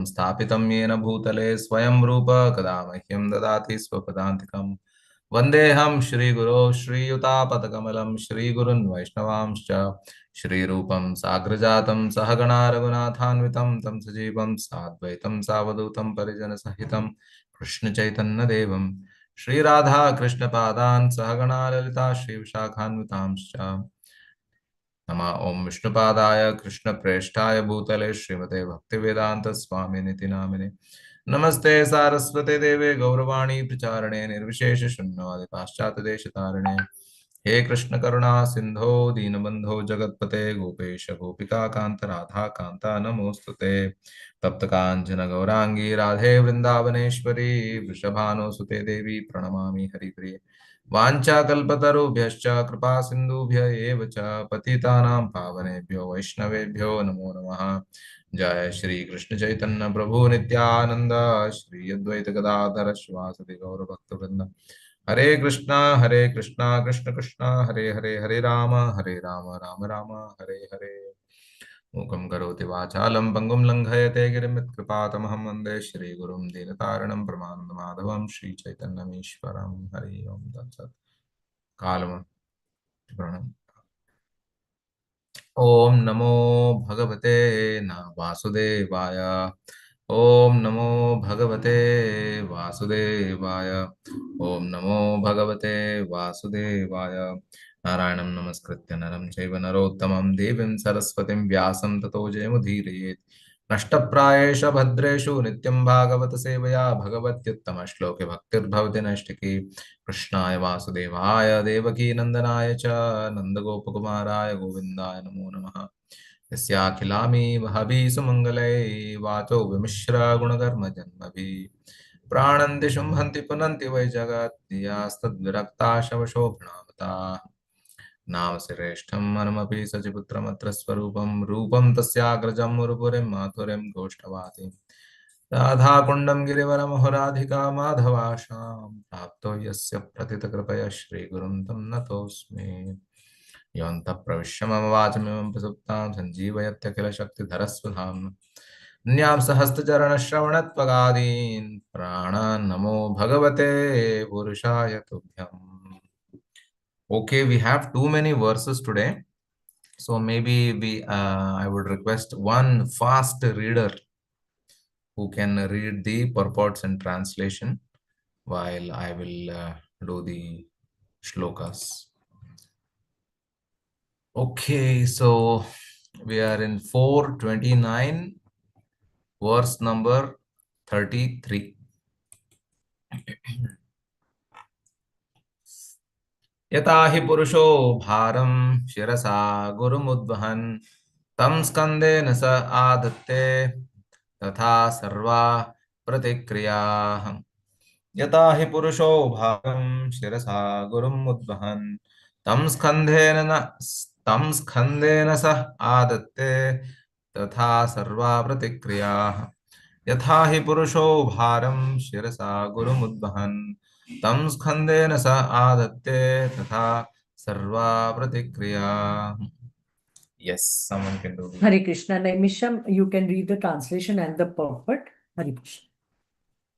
स्थापितं येन भूतले स्वयं रूप कदा मह्यं ददाति स्वपदान्तिकम् वन्देऽहं श्रीगुरो श्रीयुतापदकमलं श्रीगुरुन् वैष्णवांश्च श्रीरूपं साग्रजातं सहगणा रघुनाथान्वितं तं सजीवं साद्वैतं सावधूतं परिजनसहितं कृष्णचैतन्यदेवं श्रीराधा कृष्णपादान् सहगणा ललिता श्रीविशाखान्वितांश्च नमः ओं विष्णुपादाय कृष्णप्रेष्ठाय भूतले श्रीमते भक्तिवेदांत स्वामिनिति नामिने नमस्ते सारस्वते देवे गौरवाणी प्रचारणे निर्विशेष शून्यवादि पाश्चात्य देश तारिणे हे कृष्ण करुणा सिंधो दीनबंधो जगतपते गोपेश गोपिका कांत राधा कांता नमोस्तुते तप्त कांचन गौरांगी राधे वृंदावनेश्वरी वृषभानुसुते देवी प्रणमामि हरिप्रिये वाञ्छाकल्पतरुभ्यश्च कृपा सिन्धुभ्य एव च पतितानां पावनेभ्यो वैष्णवेभ्यो नमो नमः जय श्री कृष्ण चैतन्य प्रभु नित्यानंद श्री अद्वैत गदाधर श्रीवासदि गौर भक्तवृंद हरे कृष्णा कृष्ण कृष्णा हरे हरे हरे राम राम राम हरे हरे मूकं करोति वाचालं पङ्गुं लङ्घयते गिरिं यत्कृपातमहं वन्दे श्रीगुरुं दीनतारिणं प्रमानन्दमाधवं श्रीचैतन्यमीश्वरं हरि ओं तत्सत् कालम प्रणम ओम नमो भगवते न वासुदेवाय ओम नमो भगवते वासुदेवाय ओम नमो भगवते वासुदेवाय नारायणं नमस्कृत्य नरं चैव नरोत्तमं देवीं सरस्वतीं व्यासं ततो जयमुदीरयेत् नष्टप्रायेष भद्रेषु नित्यं भागवत सेवया भगवत्युत्तमश्लोके भक्तिर्भवति नैष्टिकी कृष्णाय वासुदेवाय देवकी नंदनाय च नंदगोपकुमाराय गोविन्दाय नमो नमः यस्याखिलामि वहभि सुमङ्गलै वाचो विमिश्र गुणकर्म जन्मभिः प्राणन्ति शुम्भन्ति पुनन्ति वै जगत् शवशोभनामताः नाम श्रेष्ठम् अनुमपि सचिपुत्रमत्र स्वरूपं रूपं तस्याग्रजं मुरुपुरीं माथुरीं गोष्ठवातिम् राधाकुण्डं गिरिवरमहुराधिका माधवाशां प्राप्तो यस्य प्रथितकृपया श्रीगुरुं तं नतोऽस्मि योऽन्तः प्रविश्य मम वाचमिमं प्रसुप्तां सञ्जीवयत्यखिलशक्तिधरस्वधाम्ना अन्यां सहस्रचरणश्रवणत्वगादीन् प्राणान् नमो भगवते पुरुषाय तुभ्यम् Okay, we have too many verses today, so maybe I would request one fast reader who can read the purports and translation while I will do the shlokas. Okay, so we are in 429, verse number 33. यथा हि पुरुषो भारं शिरसा गुरुमुद्वहन् तं स्कन्देन स आदत्ते तथा सर्वा प्रतिक्रियाः यथा हि पुरुषो भागं शिरसा गुरुम् उद्वहन् तं स्कन्देन सह आदत्ते तथा सर्वा प्रतिक्रियाः यथा हि पुरुषो भारं शिरसा गुरुम् उद्वहन् तं स्कन्देन सह आदत्ते तथा सर्वा प्रतिक्रियाः. Yes, someone can do this. Hare Krishna. Naimisham, you can read the translation and the purport. Hare Krishna.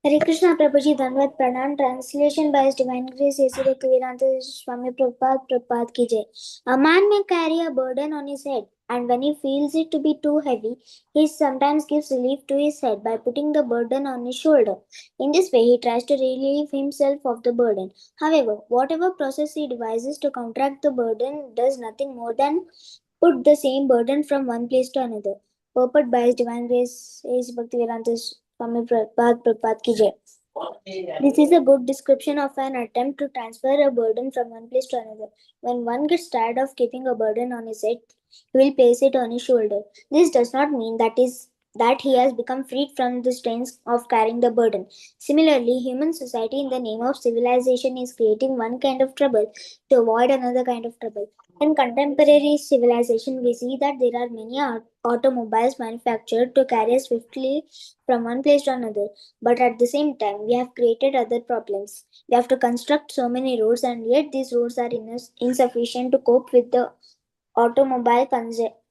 Hare Krishna Prabhuji, Dhanvat Pranam. Translation by His Divine Grace A.C. Bhaktivedanta Swami Prabhupada Ki Jai. A man may carry a burden on his head, and when he feels it to be too heavy, he sometimes gives relief to his head by putting the burden on his shoulder. In this way, he tries to relieve himself of the burden. However, whatever process he devises to counteract the burden does nothing more than put the same burden from one place to another. Purport by His Divine Grace A.C. Bhaktivedanta Swami Prabhupada Ki Jai. This is a good description of an attempt to transfer a burden from one place to another. When one gets tired of keeping a burden on his head, he will place it on his shoulder. This does not mean that he has become freed from the strains of carrying the burden. Similarly, human society in the name of civilization is creating one kind of trouble to avoid another kind of trouble. In contemporary civilization, we see that there are many automobiles manufactured to carry us swiftly from one place to another. But at the same time, we have created other problems. We have to construct so many roads, and yet these roads are insufficient to cope with the automobile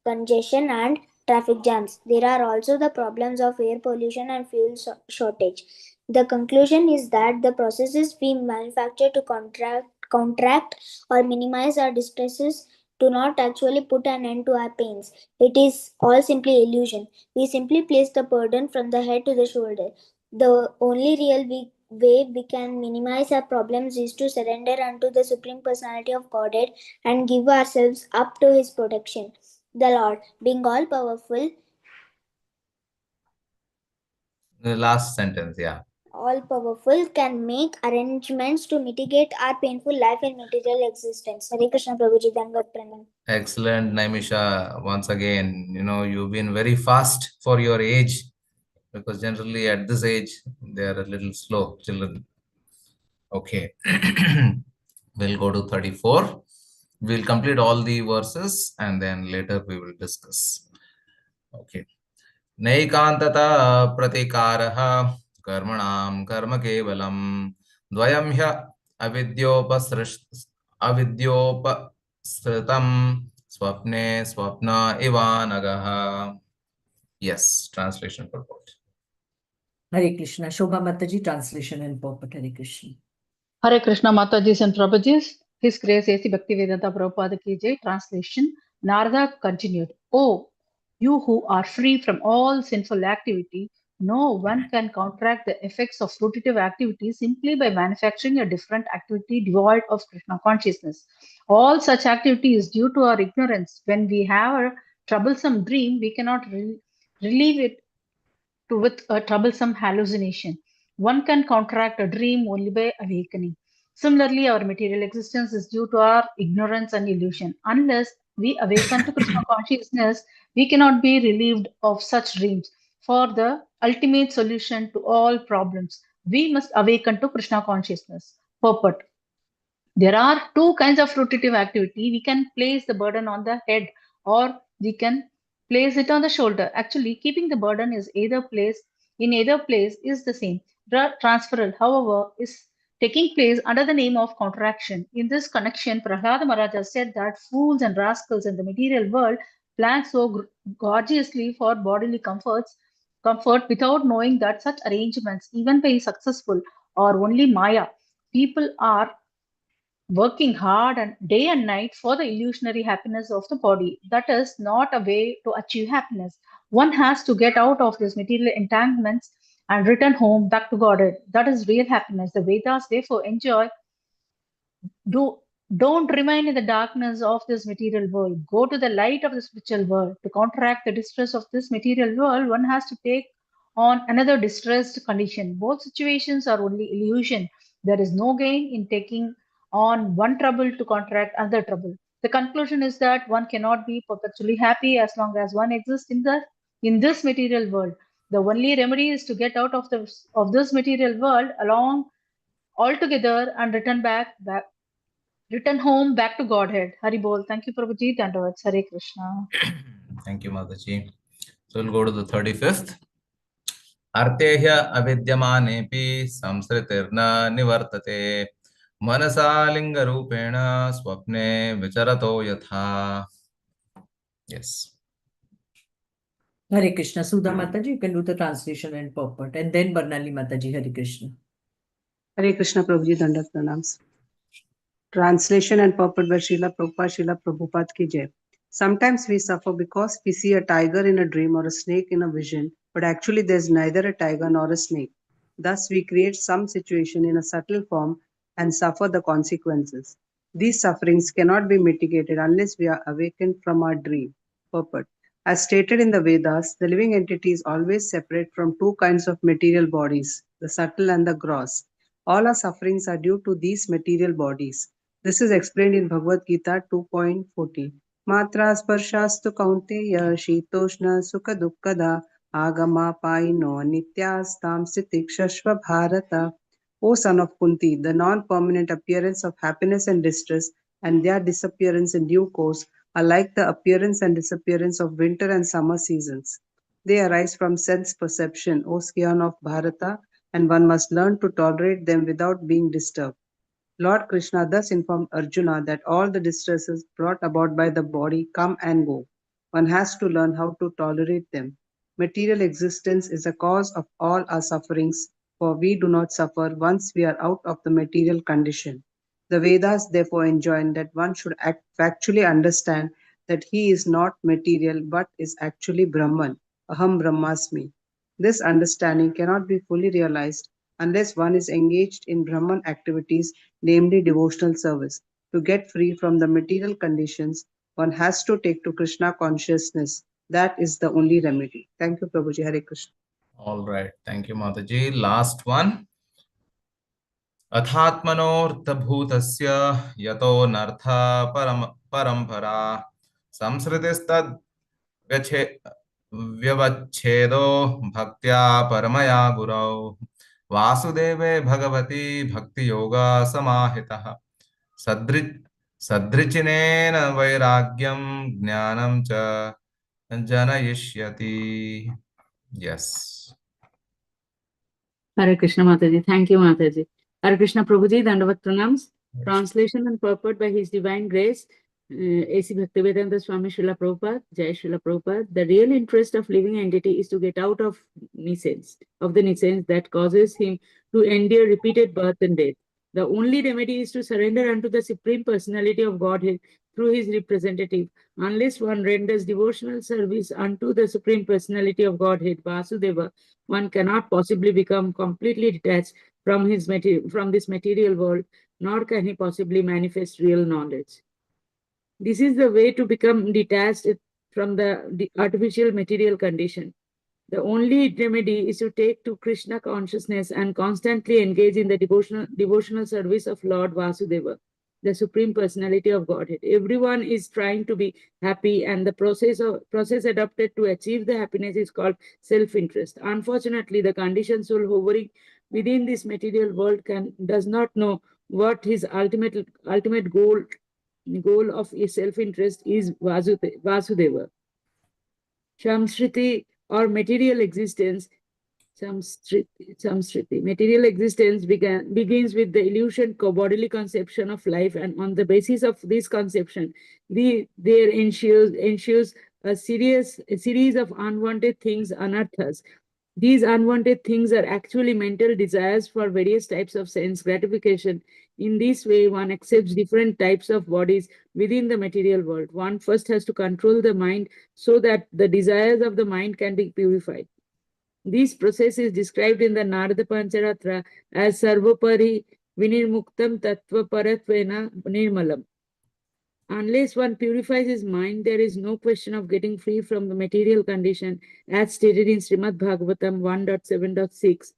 congestion and traffic jams. There are also the problems of air pollution and fuel shortage. The conclusion is that the processes we manufacture to contract or minimize our distresses do not actually put an end to our pains. It is all simply illusion. We simply place the burden from the head to the shoulder. The only real way we can minimize our problems is to surrender unto the Supreme Personality of Godhead and give ourselves up to His protection. The Lord, being all powerful, The last sentence, yeah. all powerful, can make arrangements to mitigate our painful life and material existence. Hare Krishna Prabhuji, Dandavat Pranam. Excellent, Naimisha. Once again, you've been very fast for your age, because generally at this age they are a little slow, children. Okay. We'll go to 34. We'll complete all the verses and then later we will discuss. Okay. नैकान्तता प्रतिकारः कर्मणां कर्म केवलं द्वयं ह्य अविद्योपसृतं स्वप्ने स्वप्न इवानगः. Yes, translation purport. Hare Krishna. Shobha Mataji, translation and purport. Hare Krishna. Hare Krishna Mataji and Prabhujis. His Grace A.C. Bhaktivedanta Prabhupada Ki Jai. Translation. Narada continued. Oh, you who are free from all sinful activity, no one can counteract the effects of fruitive activity simply by manufacturing a different activity devoid of Krishna consciousness. All such activity is due to our ignorance. When we have a troublesome dream, we cannot relieve it with a troublesome hallucination. One can counteract a dream only by awakening. Similarly, our material existence is due to our ignorance and illusion. Unless we awaken to Krishna consciousness, we cannot be relieved of such dreams. For the ultimate solution to all problems, we must awaken to Krishna consciousness. Purport. There are two kinds of fruitive activity. We can place the burden on the head or we can place it on the shoulder. Actually, keeping the burden is either place in either place is the same. The transferal, however, is taking place under the name of contraction. In this connection, Prahlada Maharaja said that fools and rascals in the material world plan so gorgeously for bodily comfort without knowing that such arrangements, even by successful, are only Maya. People are working hard and day and night for the illusionary happiness of the body. That is not a way to achieve happiness. One has to get out of these material entanglements and return home back to Godhead. That is real happiness. The Vedas therefore enjoy do don't remain in the darkness of this material world. Go to the light of the spiritual world. To counteract the distress of this material world, one has to take on another distressed condition. Both situations are only illusion. There is no gain in taking on one trouble to counteract another trouble. The conclusion is that one cannot be perpetually happy as long as one exists in this material world. The only remedy is to get out of this material world along altogether and return home back to Godhead. Hari Bol. Thank you, Prabhuji. Dandavats. Hare Krishna. Thank you, Mataji. So we'll go to the 35th. अर्तेह्य अविद्यमानेऽपि संसृतिर्न निवर्तते मनसा लिङ्गरूपेण स्वप्ने विचरतो यथा. Yes. Hare Krishna. Sudha Mataji, you can do the translation and purport. And then Barnali Mataji, Hare Krishna. Hare Krishna Prabhuji, Dandat Pranams. Translation and purport by Srila Prabhupada Ki Jai. Sometimes we suffer because we see a tiger in a dream or a snake in a vision, but actually there's neither a tiger nor a snake. Thus we create some situation in a subtle form and suffer the consequences. These sufferings cannot be mitigated unless we are awakened from our dream. Purport. As stated in the Vedas, the living entity is always separate from two kinds of material bodies, the subtle and the gross. All our sufferings are due to these material bodies. This is explained in Bhagavad Gita 2.40. Matra sparshastu kaunteya shitoshna sukha dukkada agama paino nityastam sitikshashva bharata. O son of Kunti, the non-permanent appearance of happiness and distress and their disappearance in due course are like the appearance and disappearance of winter and summer seasons. They arise from sense perception, O scion of Bharata, and one must learn to tolerate them without being disturbed. Lord Krishna thus informed Arjuna that all the distresses brought about by the body come and go. One has to learn how to tolerate them. Material existence is a cause of all our sufferings, for we do not suffer once we are out of the material condition. The Vedas therefore enjoin that one should factually understand that he is not material but is actually Brahman, Aham Brahmasmi. This understanding cannot be fully realized unless one is engaged in Brahman activities, namely devotional service. To get free from the material conditions, one has to take to Krishna consciousness. That is the only remedy. Thank you, Prabhuji. Hare Krishna. All right. Thank you, Mataji. Last one. अथात्मनोऽर्थभूतस्य यतो north परम्परा संसृतिस्तद् व्यच्छे व्यवच्छेदो भक्त्या परमया गुरौ वासुदेवे भगवती भक्तियोगा समाहितः सदृ सदृचिनेन वैराग्यं ज्ञानं च जनयिष्यति. Yes. Hare Krishna Mataji. Thank you, Mataji. Hare Krishna Prabhuji, Dandavat Pranams. Translation and purport by His Divine Grace, A.C. Bhaktivedanta Swami Srila Prabhupada, Jai Srila Prabhupada. The real interest of living entity is to get out of the nescience that causes him to endure repeated birth and death. The only remedy is to surrender unto the Supreme Personality of Godhead through His representative. Unless one renders devotional service unto the Supreme Personality of Godhead, Vasudeva, one cannot possibly become completely detached from this material world, nor can he possibly manifest real knowledge. This is the way to become detached from the artificial material condition. The only remedy is to take to Krishna consciousness and constantly engage in the devotional service of Lord Vasudeva, the Supreme Personality of Godhead. Everyone is trying to be happy, and the process adopted to achieve the happiness is called self-interest. Unfortunately, the conditioned soul hovering within this material world does not know what his ultimate goal of his self-interest is Vasudeva. Samsriti or material existence. Samsriti. Material existence begins with the illusion bodily conception of life, and on the basis of this conception, there ensues a series of unwanted things, anarthas. These unwanted things are actually mental desires for various types of sense gratification. In this way, one accepts different types of bodies within the material world. One first has to control the mind so that the desires of the mind can be purified. This process is described in the Narada Pancharatra as Sarvapari Vinirmuktam Tattva Paratvena Nirmalam. Unless one purifies his mind, there is no question of getting free from the material condition, as stated in Srimad Bhagavatam 1.7.6.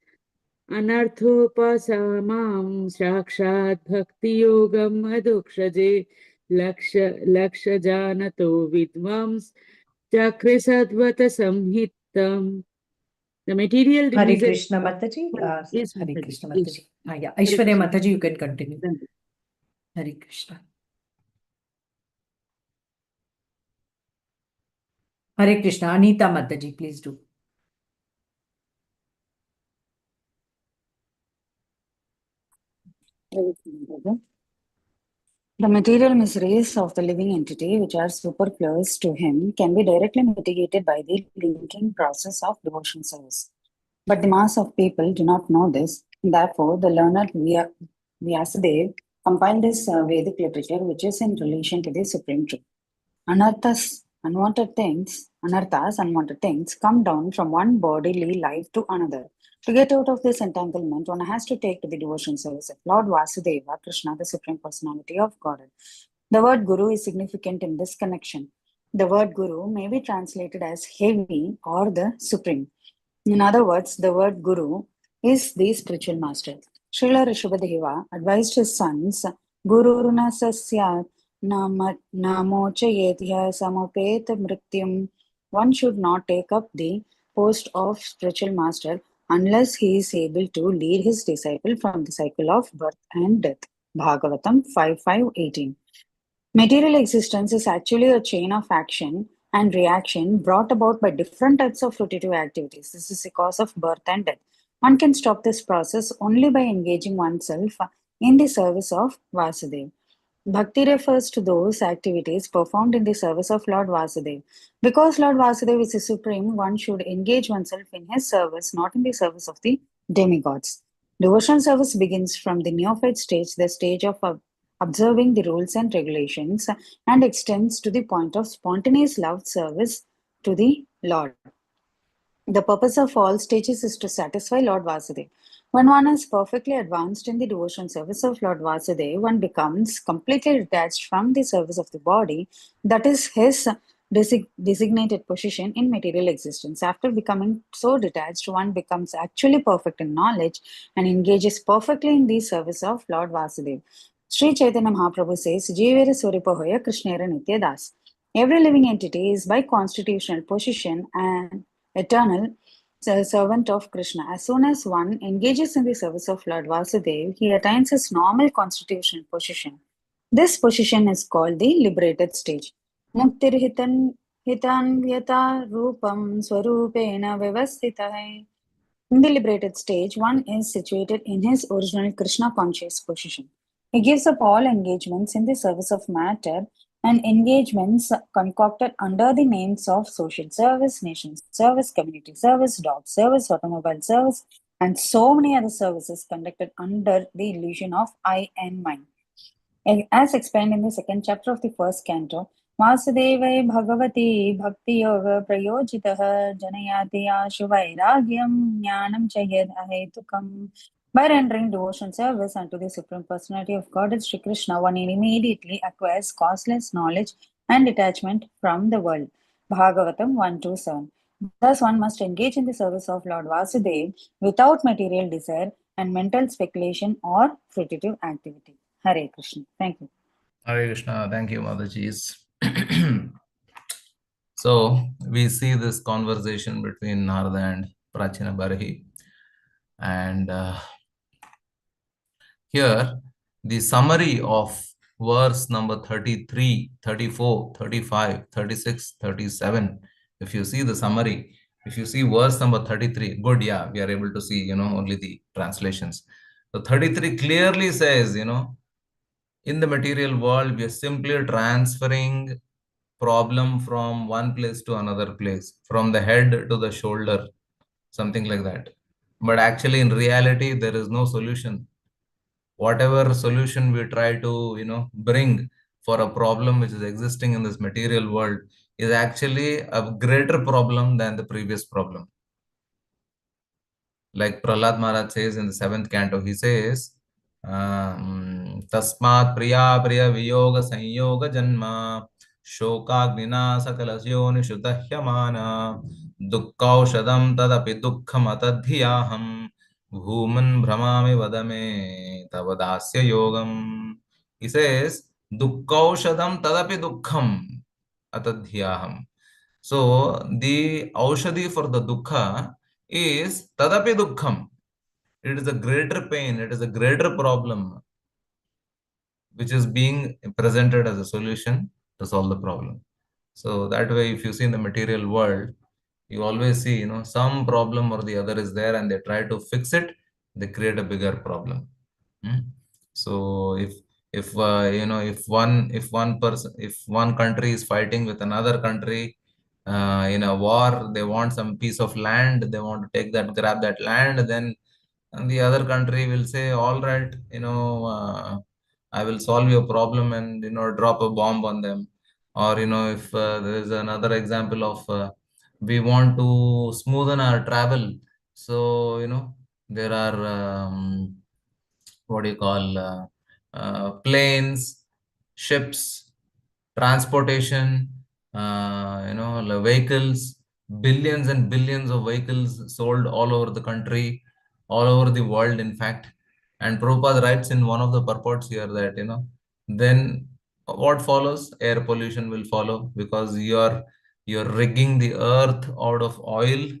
Anarthopasamam sakshat bhakti yogam adukshaje laksha janato vidvams chakrisadvata samhitam. The material Hare division. Krishna Mataji. Yes, Hare Mataji. Krishna Yes. Mataji. Yeah. Aishwarya Mataji, you can continue. Thank you. Hare Krishna. Hare Krishna. Anita Mataji, please do. The material miseries of the living entity, which are superfluous to him, can be directly mitigated by the linking process of devotion service. But the mass of people do not know this. Therefore, the learned Vyasadeva compiled this Vedic literature, which is in relation to the supreme truth. Unwanted things come down from one bodily life to another. To get out of this entanglement, one has to take to the devotion service of Lord Vasudeva, Krishna, the Supreme Personality of Godhead. The word Guru is significant in this connection. The word Guru may be translated as heavy or the supreme. In other words, the word Guru is the spiritual master. Srila Rishabhadeva advised his sons, Gururuna sasyat namochayetya samupet mrityum. One should not take up the post of spiritual master unless he is able to lead his disciple from the cycle of birth and death. Bhagavatam 5.5.18. Material existence is actually a chain of action and reaction brought about by different types of fruitive activities. This is the cause of birth and death. One can stop this process only by engaging oneself in the service of Vasudeva. Bhakti refers to those activities performed in the service of Lord Vasudeva. Because Lord Vasudeva is the supreme, one should engage oneself in his service, not in the service of the demigods. Devotional service begins from the neophyte stage, the stage of observing the rules and regulations, and extends to the point of spontaneous love service to the Lord. The purpose of all stages is to satisfy Lord Vasudeva. When one is perfectly advanced in the devotion service of Lord Vasudeva, one becomes completely detached from the service of the body, that is his designated position in material existence. After becoming so detached, one becomes actually perfect in knowledge and engages perfectly in the service of Lord Vasudeva. Sri Chaitanya Mahaprabhu says, Jivera Suripahoya Krishnera Nitya Das. Every living entity is by constitutional position and eternal servant of Krishna. As soon as one engages in the service of Lord Vasudeva, he attains his normal constitutional position. This position is called the liberated stage. Muktir hitanvyata rupam swarupena vyavastitah. In the liberated stage, one is situated in his original Krishna conscious position. He gives up all engagements in the service of matter and engagements concocted under the names of social service, nation service, community service, dog service, automobile service, and so many other services conducted under the illusion of I and mine. As explained in the second chapter of the first canto, Vasudevai Bhagavati Bhakti Yoga Prayojitah Janayati Ashu Vairagyam Jnanam Chayad Ahetukam. By rendering devotion service unto the Supreme Personality of Godhead Sri Krishna, one immediately acquires causeless knowledge and detachment from the world. Bhagavatam 1-7. Thus, one must engage in the service of Lord Vasudeva without material desire and mental speculation or fruitive activity. Hare Krishna. Thank you. Hare Krishna. Thank you, Mataji's. So we see this conversation between Narada and Prachina Barahi. And here, the summary of verse number 33, 34, 35, 36, 37. If you see the summary, if you see verse number 33, good, yeah, we are able to see, only the translations. So 33 clearly says, in the material world, we are simply transferring problem from one place to another place, from the head to the shoulder, something like that. But actually, in reality, there is no solution. Whatever solution we try to, bring for a problem which is existing in this material world is actually a greater problem than the previous problem. Like Prahlad Maharaj says in the 7th canto, he says, Tasmat priya priya viyoga sanyoga janma shokagnina sakalasyonishu dahyamana dukkaushadam tadapi dukkham atadhyaham bhuman brahmami vadame tavadasya yogam. He says, dukkaushadam tadapi dukkham atadhyaham. So the aushadhi for the dukkha is tadapi dukkham. It is a greater pain, it is a greater problem which is being presented as a solution to solve the problem. So that way, if you see in the material world, you always see, some problem or the other is there and they try to fix it, they create a bigger problem. So if one country is fighting with another country in a war, they want some piece of land, they want to grab that land, then and the other country will say, all right, I will solve your problem and drop a bomb on them. Or if there is another example of we want to smoothen our travel, so there are what do you call planes, ships, transportation, vehicles, billions and billions of vehicles sold all over the country, all over the world, in fact. And Prabhupada writes in one of the purports here that, then what follows? Air pollution will follow, because you're rigging the earth out of oil.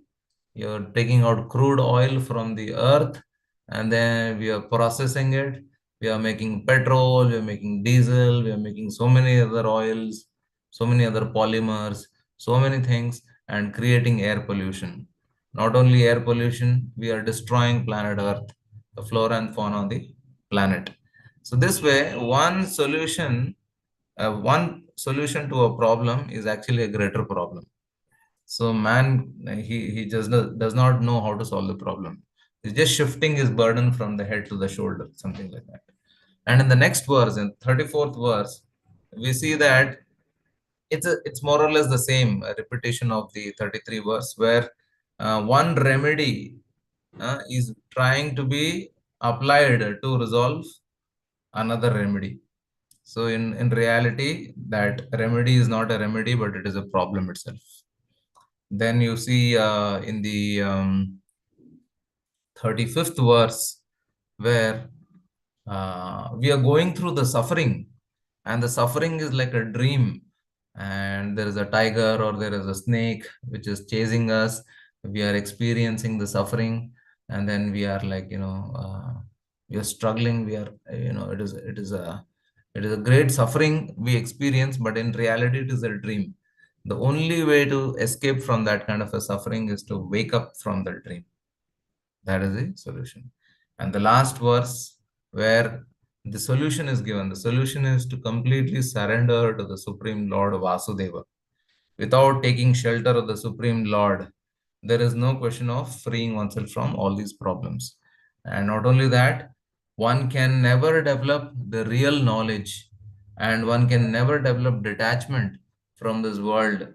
You're taking out crude oil from the earth, and then we are processing it. We are making petrol, we are making diesel, we are making so many other oils, so many other polymers, so many things, and creating air pollution. Not only air pollution, we are destroying planet Earth, the flora and fauna on the planet. So this way, one solution to a problem is actually a greater problem. So man, he just does not know how to solve the problem. He's just shifting his burden from the head to the shoulder, something like that. And in the next verse, in 34th verse, we see that it's more or less the same repetition of the 33 verse, where one remedy is trying to be applied to resolve another remedy. So in reality, that remedy is not a remedy, but it is a problem itself. Then you see in the 35th verse, where we are going through the suffering, and the suffering is like a dream, and there is a tiger or there is a snake which is chasing us. We are experiencing the suffering, and then we are like, we are struggling. We are, it is a great suffering we experience, but in reality it is a dream. The only way to escape from that kind of a suffering is to wake up from the dream. That is the solution. And the last verse, where the solution is given, the solution is to completely surrender to the Supreme Lord Vasudeva. Without taking shelter of the Supreme Lord, there is no question of freeing oneself from all these problems. And not only that, one can never develop the real knowledge, and one can never develop detachment from this world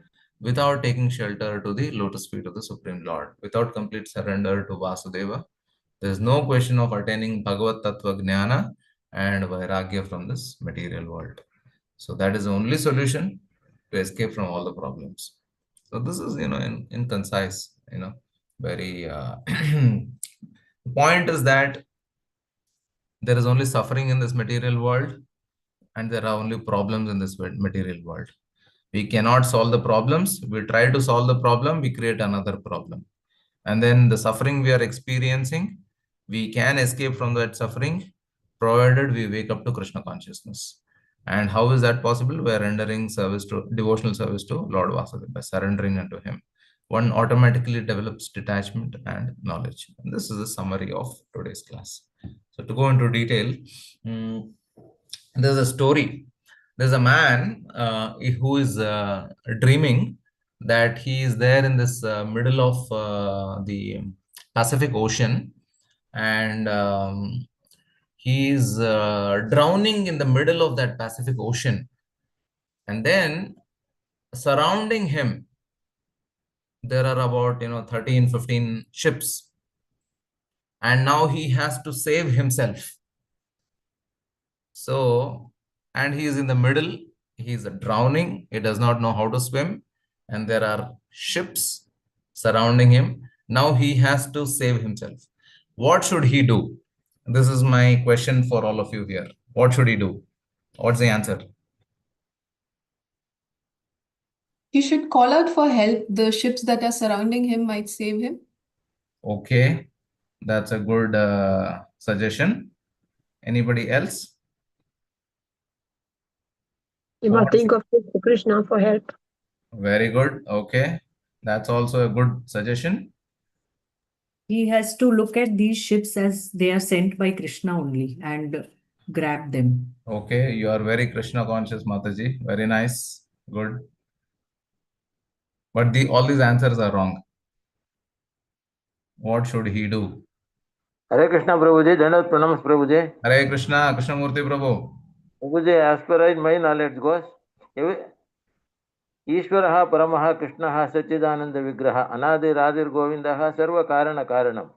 without taking shelter to the lotus feet of the Supreme Lord. Without complete surrender to Vasudeva, there is no question of attaining Bhagavad Tattva Jnana and Vairagya from this material world. So that is the only solution to escape from all the problems. So this is, in concise, very the point is that there is only suffering in this material world, and there are only problems in this material world. We cannot solve the problems. We try to solve the problem, we create another problem. And then the suffering we are experiencing, we can escape from that suffering, provided we wake up to Krishna consciousness. And how is that possible? We are rendering devotional service to Lord Vasudeva by surrendering unto him. One automatically develops detachment and knowledge. And this is a summary of today's class. So to go into detail, there's a story. There's a man who is dreaming that he is there in this middle of the Pacific Ocean, and he is drowning in the middle of that Pacific Ocean. And then surrounding him, there are about 13, 15 ships. And now he has to save himself. So, and he is in the middle, he is drowning, he does not know how to swim, and there are ships surrounding him. Now he has to save himself. What should he do? This is my question for all of you here. What should he do? What's the answer? He should call out for help. The ships that are surrounding him might save him. Okay, that's a good suggestion. Anybody else? You must think of Krishna for help. Very good. Okay, that's also a good suggestion. He has to look at these ships as they are sent by Krishna only and grab them. Okay, you are very Krishna conscious, Mataji. Very nice. Good. But all these answers are wrong. What should he do? Hare Krishna Prabhuji, Dandavat Pranams Prabhuji. Hare Krishna, Krishnamurti Prabhu. Prabhuji, as per my knowledge goes, Ishvaraha Paramaha Krishnaha Sachidananda Vigraha Anadir Radir Govindaha Sarva Karana Karanam.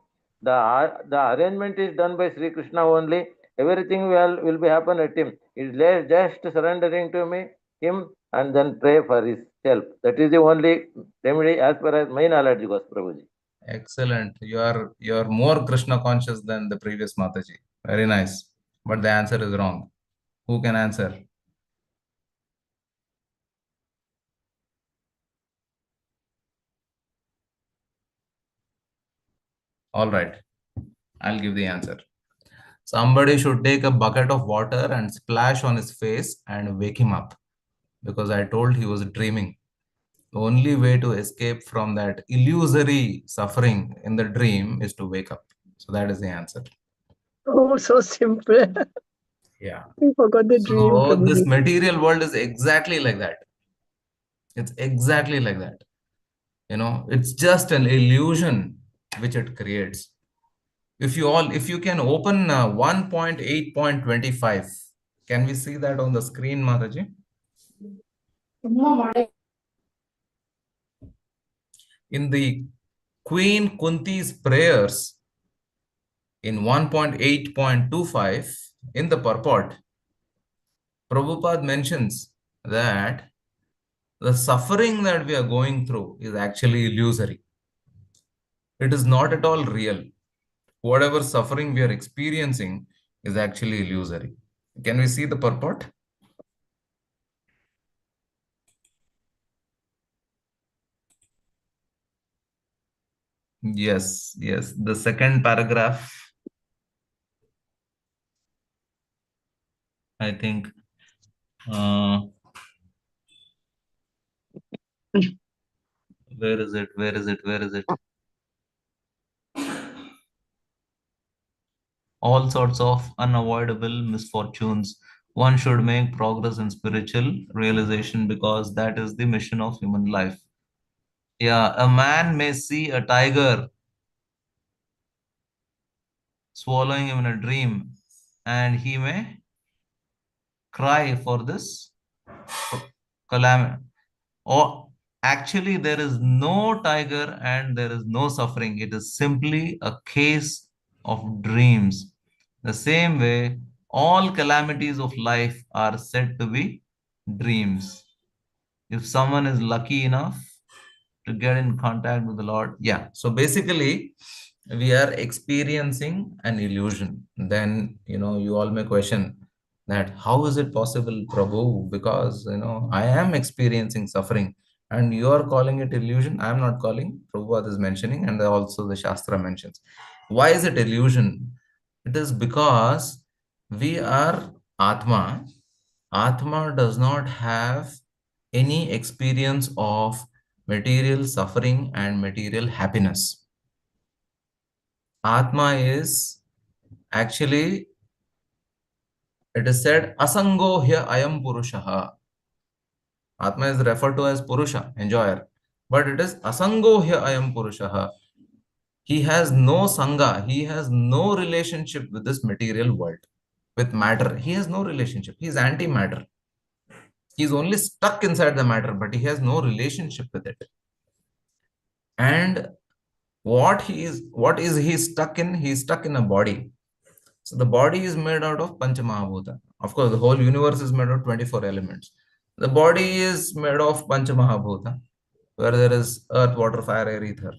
The arrangement is done by Sri Krishna only. Everything will be happen at him. It is just surrendering to him and then pray for his help. That is the only remedy as per as my knowledge goes, Prabhuji. Excellent. You are more Krishna conscious than the previous Mataji. Very nice. But the answer is wrong. Who can answer? All right. I'll give the answer. Somebody should take a bucket of water and splash on his face and wake him up, because I told he was dreaming. The only way to escape from that illusory suffering in the dream is to wake up. So that is the answer. Oh, so simple. Yeah. I forgot the dream, So this Prabhuji. material world is exactly like that. It's exactly like that. You know, it's just an illusion which it creates. If you can open 1.8.25, can we see that on the screen, Mataji? In the Queen Kunti's prayers in 1.8.25, in the purport, Prabhupada mentions that the suffering that we are going through is actually illusory. It is not at all real. Whatever suffering we are experiencing is actually illusory. Can we see the purport? Yes, yes. The second paragraph, I think. Where is it? Where is it? Where is it? All sorts of unavoidable misfortunes. One should make progress in spiritual realization because that is the mission of human life. Yeah, a man may see a tiger swallowing him in a dream, and he may cry for this calamity. Or actually, there is no tiger and there is no suffering. It is simply a case of dreams. The same way, all calamities of life are said to be dreams. If someone is lucky enough to get in contact with the Lord, yeah. So basically, we are experiencing an illusion. Then, you all may question that how is it possible, Prabhu? Because, I am experiencing suffering and you are calling it illusion. I am not calling. Prabhupada is mentioning, and also the Shastra mentions. Why is it illusion? It is because we are Atma. Atma does not have any experience of material suffering and material happiness. Atma is actually, it is said, asango hya ayam purushaha. Atma is referred to as Purusha, enjoyer. But it is asango hya ayam purushaha. He has no sangha, he has no relationship with this material world, with matter. He has no relationship. He is anti-matter. He is only stuck inside the matter, but he has no relationship with it. And what is he stuck in? He is stuck in a body. So the body is made out of Pancha Mahabhuta. Of course, the whole universe is made of 24 elements. The body is made of Pancha Mahabhuta, where there is earth, water, fire, air, ether.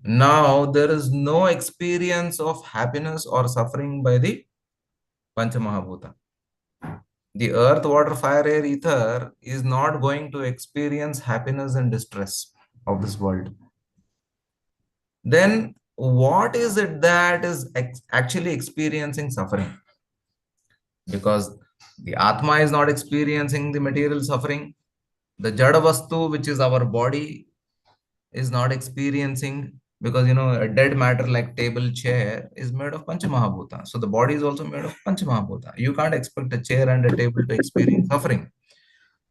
Now, there is no experience of happiness or suffering by the Pancha Mahabhuta. The earth, water, fire, air, ether is not going to experience happiness and distress of this world. Then what is it that is actually experiencing suffering? Because the Atma is not experiencing the material suffering. The Jada Vastu, which is our body, is not experiencing, because a dead matter like table, chair is made of Pancha Mahabhuta. So the body is also made of Pancha Mahabhuta. You can't expect a chair and a table to experience suffering.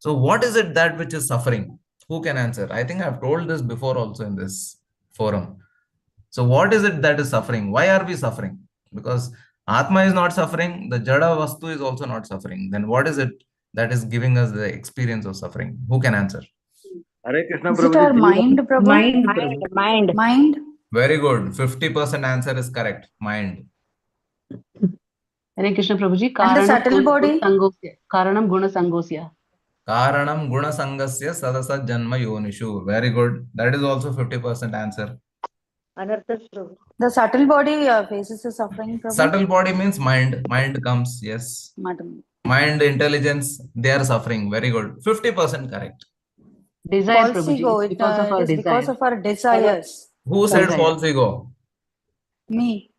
So what is it that which is suffering? Who can answer? I think I've told this before also in this forum. So what is it that is suffering? Why are we suffering? Because Atma is not suffering, the Jada Vastu is also not suffering. Then what is it that is giving us the experience of suffering? Who can answer? Hare Krishna, Is it Prabhuji. our mind, Prabhu? Mind, Mind, Prabhu. mind. Mind? Very good. 50% answer is correct. Mind. Hare Krishna Prabhuji. And the subtle body? Karanam guna sangosya. Karanam guna sangasya sadasa janma yonishu. Very good. That is also 50% answer. The subtle body faces the suffering, Prabhu? Subtle body means mind. Mind comes, yes. Mind, intelligence, they are suffering. Very good. 50% correct. Desire, False Prabhuji. ego, It's because of it our is because desire. of our desires. Who said Desire. false ego? Me.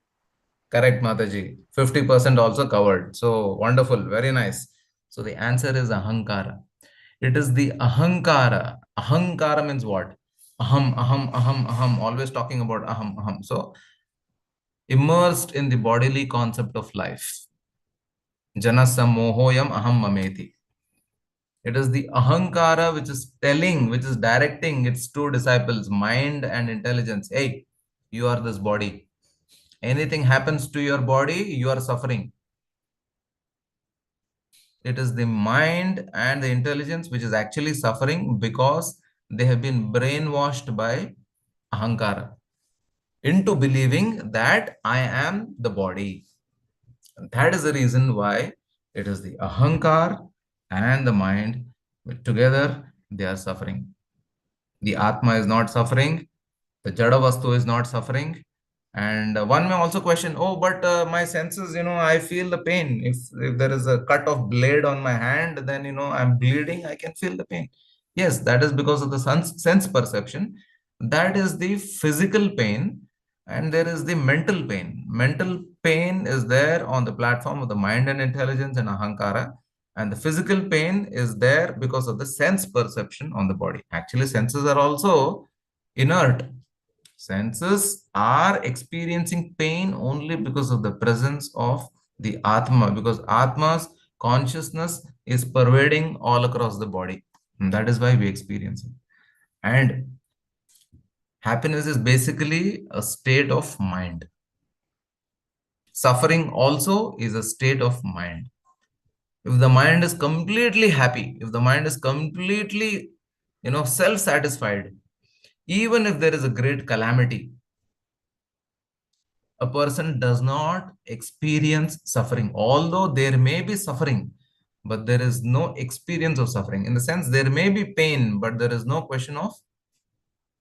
Correct, Mataji. 50% also covered. So wonderful. Very nice. So the answer is ahankara. It is the ahankara. Ahankara means what? Aham, aham, aham, aham. Always talking about aham, aham. So immersed in the bodily concept of life. Janasa mohoyam aham mameti. It is the ahankara which is telling, which is directing its two disciples, mind and intelligence. Hey, you are this body. Anything happens to your body, you are suffering. It is the mind and the intelligence which is actually suffering because they have been brainwashed by ahankara into believing that I am the body. That is the reason why it is the ahankar and the mind together they are suffering. The atma is not suffering, the jada vastu is not suffering. And one may also question, oh, but my senses, I feel the pain. If there is a cut of blade on my hand, then, I'm bleeding, I can feel the pain. Yes, that is because of the sense perception. That is the physical pain. And there is the mental pain. Mental pain is there on the platform of the mind and intelligence and ahankara. And the physical pain is there because of the sense perception on the body. Actually, senses are also inert. Senses are experiencing pain only because of the presence of the Atma, because Atma's consciousness is pervading all across the body. And that is why we experience it. And happiness is basically a state of mind. Suffering also is a state of mind. If the mind is completely happy, if the mind is completely, self-satisfied, even if there is a great calamity, a person does not experience suffering. Although there may be suffering, but there is no experience of suffering. In the sense, there may be pain, but there is no question of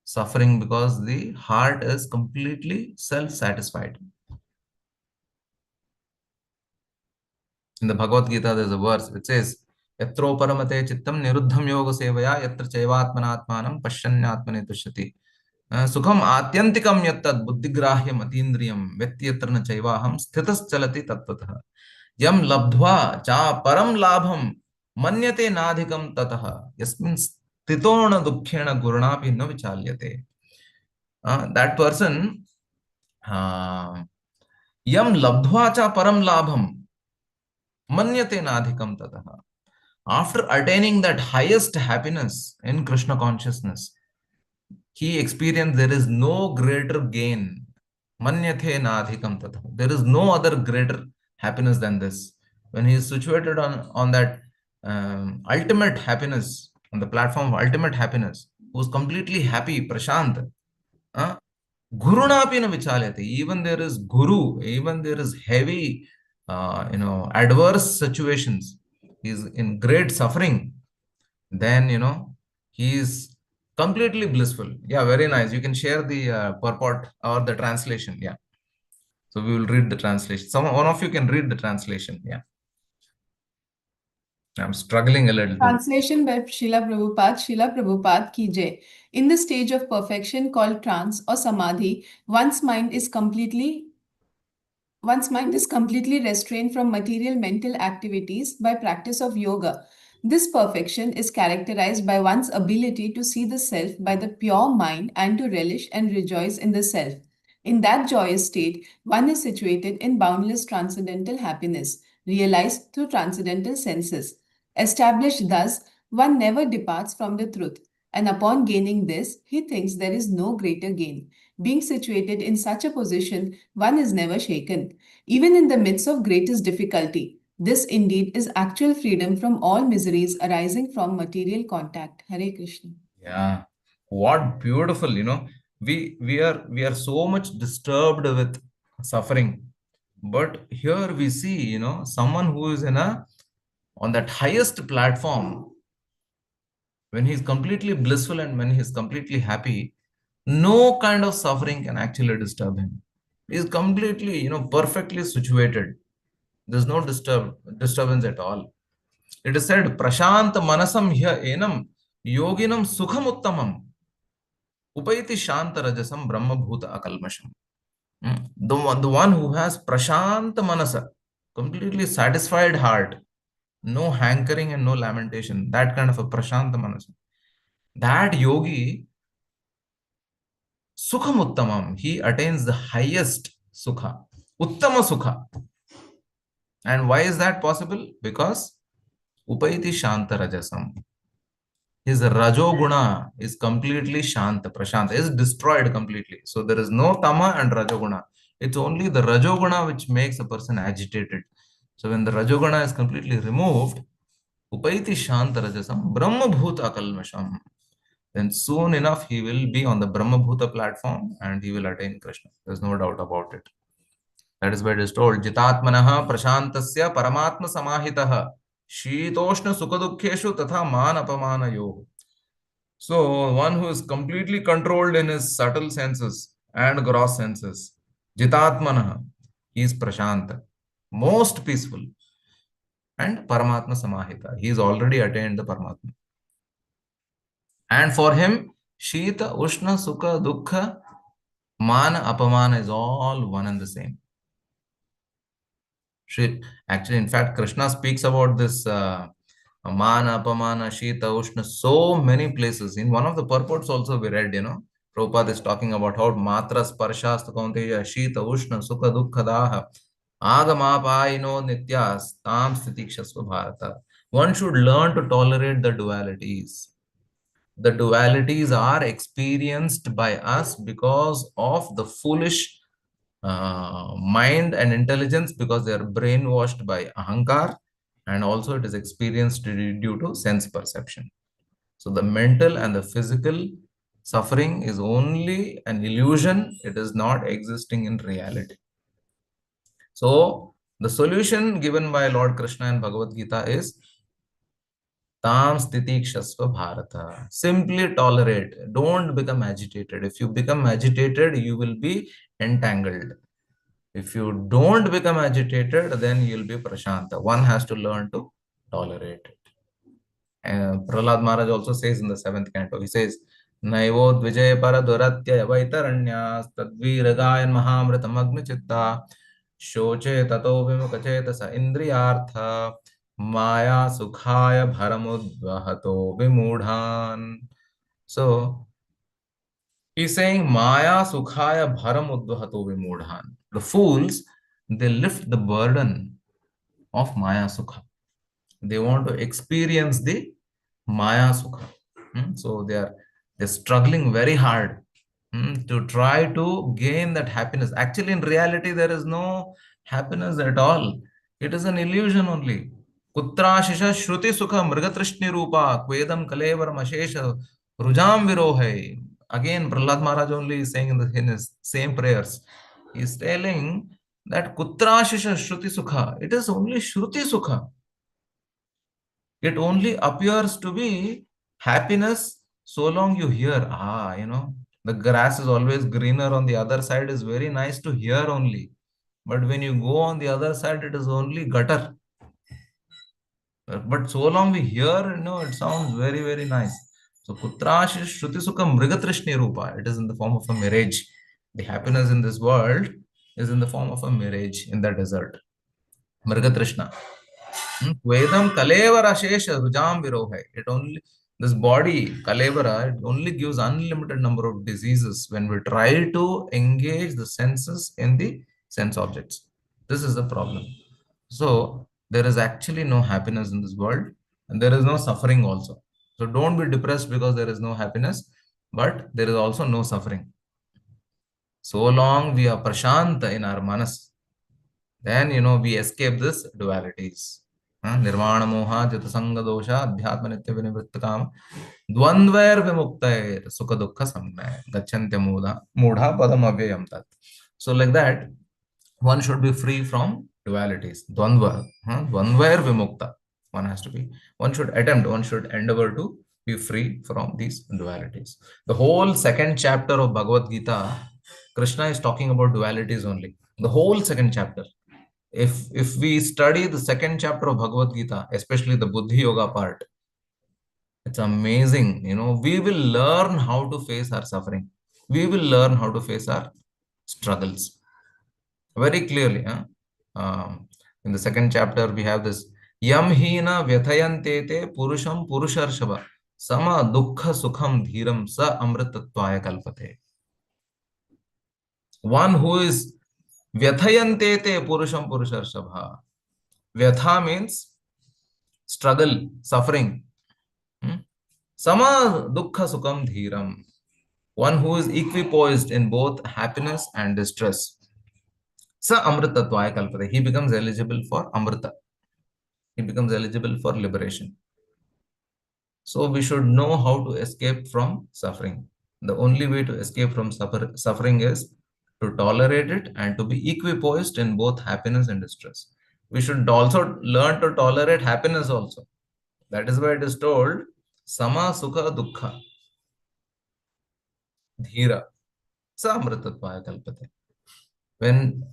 suffering because the heart is completely self-satisfied. In the Bhagavad Gita, there's a verse which says, Yatro paramate chittam niruddham yoga sevaya yatra chaivatmanatmanam pashyanyatmane tushyati. Sukham atyantikam yattad buddhigrahyam atindriyam vetyatra na chaivaham sthithas chalati tattatah. Yam labdhva cha param labham manyate nadhikam tatah. Yasmin sthitona dukkhena gurunapi na vichalyate. That person, yam labdhva cha param labham manyate nadhikam tatah. After attaining that highest happiness in Krishna consciousness, he experienced there is no greater gain. Manyathe nadhikam tatha. There is no other greater happiness than this. When he is situated on that ultimate happiness, on the platform of ultimate happiness, who is completely happy, prashant, gurunapi na vichalyate. Even there is guru, even there is heavy, adverse situations. He is in great suffering. Then, he is completely blissful. Yeah, very nice. You can share the purport or the translation. Yeah. So we will read the translation. One of you can read the translation. Yeah. I'm struggling a little bit. Translation by Srila Prabhupada ki jai. In the stage of perfection called trance or samadhi, one's mind is completely restrained from material mental activities by practice of yoga. This perfection is characterized by one's ability to see the self by the pure mind and to relish and rejoice in the self. In that joyous state, one is situated in boundless transcendental happiness, realized through transcendental senses. Established thus, one never departs from the truth, and upon gaining this, he thinks there is no greater gain. Being situated in such a position, one is never shaken, even in the midst of greatest difficulty. This indeed is actual freedom from all miseries arising from material contact. Hare Krishna. Yeah. What beautiful, we are so much disturbed with suffering. But here we see, someone who is on that highest platform, when he's completely blissful and when he's completely happy, no kind of suffering can actually disturb him. He's completely, perfectly situated. There's no disturbance at all. It is said, Prashant manasam hya enam yoginam sukham uttamam upaiti shanta rajasam brahma bhuta akalmasham. The one who has prashant manasa, completely satisfied heart, no hankering and no lamentation, that kind of a prashant manasa. That yogi, sukham uttamam, he attains the highest sukha, uttama sukha. And why is that possible? Because upaiti shanta rajasam. His rajoguna is completely shanta, prashanta, is destroyed completely. So there is no tama and rajoguna. It's only the rajoguna which makes a person agitated. So when the rajoguna is completely removed, upaiti shanta rajasam brahma bhuta kalmasham, then soon enough he will be on the brahma bhuta platform and he will attain Krishna. There's no doubt about it. That is why it is told, jitatmanaha prashantasya paramatma samahitaha shitoshna sukhadukheshu tatha man apamanayo. So one who is completely controlled in his subtle senses and gross senses, jitatmanaha, he is prashanta, most peaceful, and paramatma samahita, he is already attained the paramatma. And for him, shita, ushna, sukha, dukkha, mana, apamana is all one and the same. Actually, in fact, Krishna speaks about this mana, apamana, shita, ushna, so many places. In one of the purports also we read, Prabhupada is talking about how matra sparshas kaunteya shita, ushna, sukha, dukkha, daha, agamapayino nityas, tam stitikshasva bharata. One should learn to tolerate the dualities. The dualities are experienced by us because of the foolish mind and intelligence, because they are brainwashed by ahankar, and also it is experienced due to sense perception. So the mental and the physical suffering is only an illusion. It is not existing in reality. So the solution given by Lord Krishna in Bhagavad Gita is Tam stitikshasva bharata. Simply tolerate. Don't become agitated. If you become agitated, you will be entangled. If you don't become agitated, then you'll be prashanta. One has to learn to tolerate it. Prahlad Maharaj also says in the 7th canto, he says, Naivo dvijay paraduratya vaitaranyas tadviragayan mahamritam agni chitta shoche tato vimukachetasa indriyartha maya sukhaya bharamudvahato vimudhan. So, he's saying Maya Sukhaya Bharam Udvahato Vimudhan. The fools, they lift the burden of Maya Sukha. They want to experience the Maya Sukha. So they're struggling very hard to try to gain that happiness. Actually, in reality, there is no happiness at all. It is an illusion only. Kutra shisha shruti sukha mrigatrishni rupa kvedam kalevaram ashesha rujam virohai. Again, Prahlad Maharaj only is saying in his same prayers. He is telling that kutra shisha shruti sukha. It is only shruti sukha. It only appears to be happiness so long you hear, the grass is always greener on the other side is very nice to hear only. But when you go on the other side, it is only gutter. But so long we hear, it sounds very, very nice. So, Kutrash Shruti Sukham Mrigatrishni Rupa. It is in the form of a mirage. The happiness in this world is in the form of a mirage in the desert. Mrigatrishna. Vedam Kalevara Shesha Rujam Virohai. It only, this body, Kalevara, it only gives unlimited number of diseases when we try to engage the senses in the sense objects. This is the problem. So, there is actually no happiness in this world, and there is no suffering also. So don't be depressed because there is no happiness, but there is also no suffering. So long we are prashanta in our manas, then we escape this dualities. Nirvana moha jata sanga dosha adhyatma nitya vinivritta kama dvandvair vimuktair sukha dukkha samgnaya gacchantya mudha padam avyayam tat. So like that, one should be free from dualities. Dvandva, dvandvair vimukta. One should endeavor to be free from these dualities. The whole 2nd chapter of Bhagavad Gita, Krishna is talking about dualities only. The whole 2nd chapter. If we study the 2nd chapter of Bhagavad Gita, especially the Buddhi Yoga part, it's amazing. We will learn how to face our suffering. We will learn how to face our struggles. Very clearly. In the 2nd chapter, we have this Yam hina vyathayantete purusham purusharshava sama dukkha sukham dhiram sa amritatvaya kalpate. One who is Vyathayantete Purusham Purusharshava. Vyatha means struggle, suffering. Sama dukkha sukham dhiram. One who is equipoised in both happiness and distress. Sa amritatvaya kalpate. He becomes eligible for amrita. He becomes eligible for liberation. So we should know how to escape from suffering. The only way to escape from suffering is to tolerate it and to be equipoised in both happiness and distress. We should also learn to tolerate happiness also. That is why it is told, sama sukha dukkha dhira sa amritatvaya kalpate. When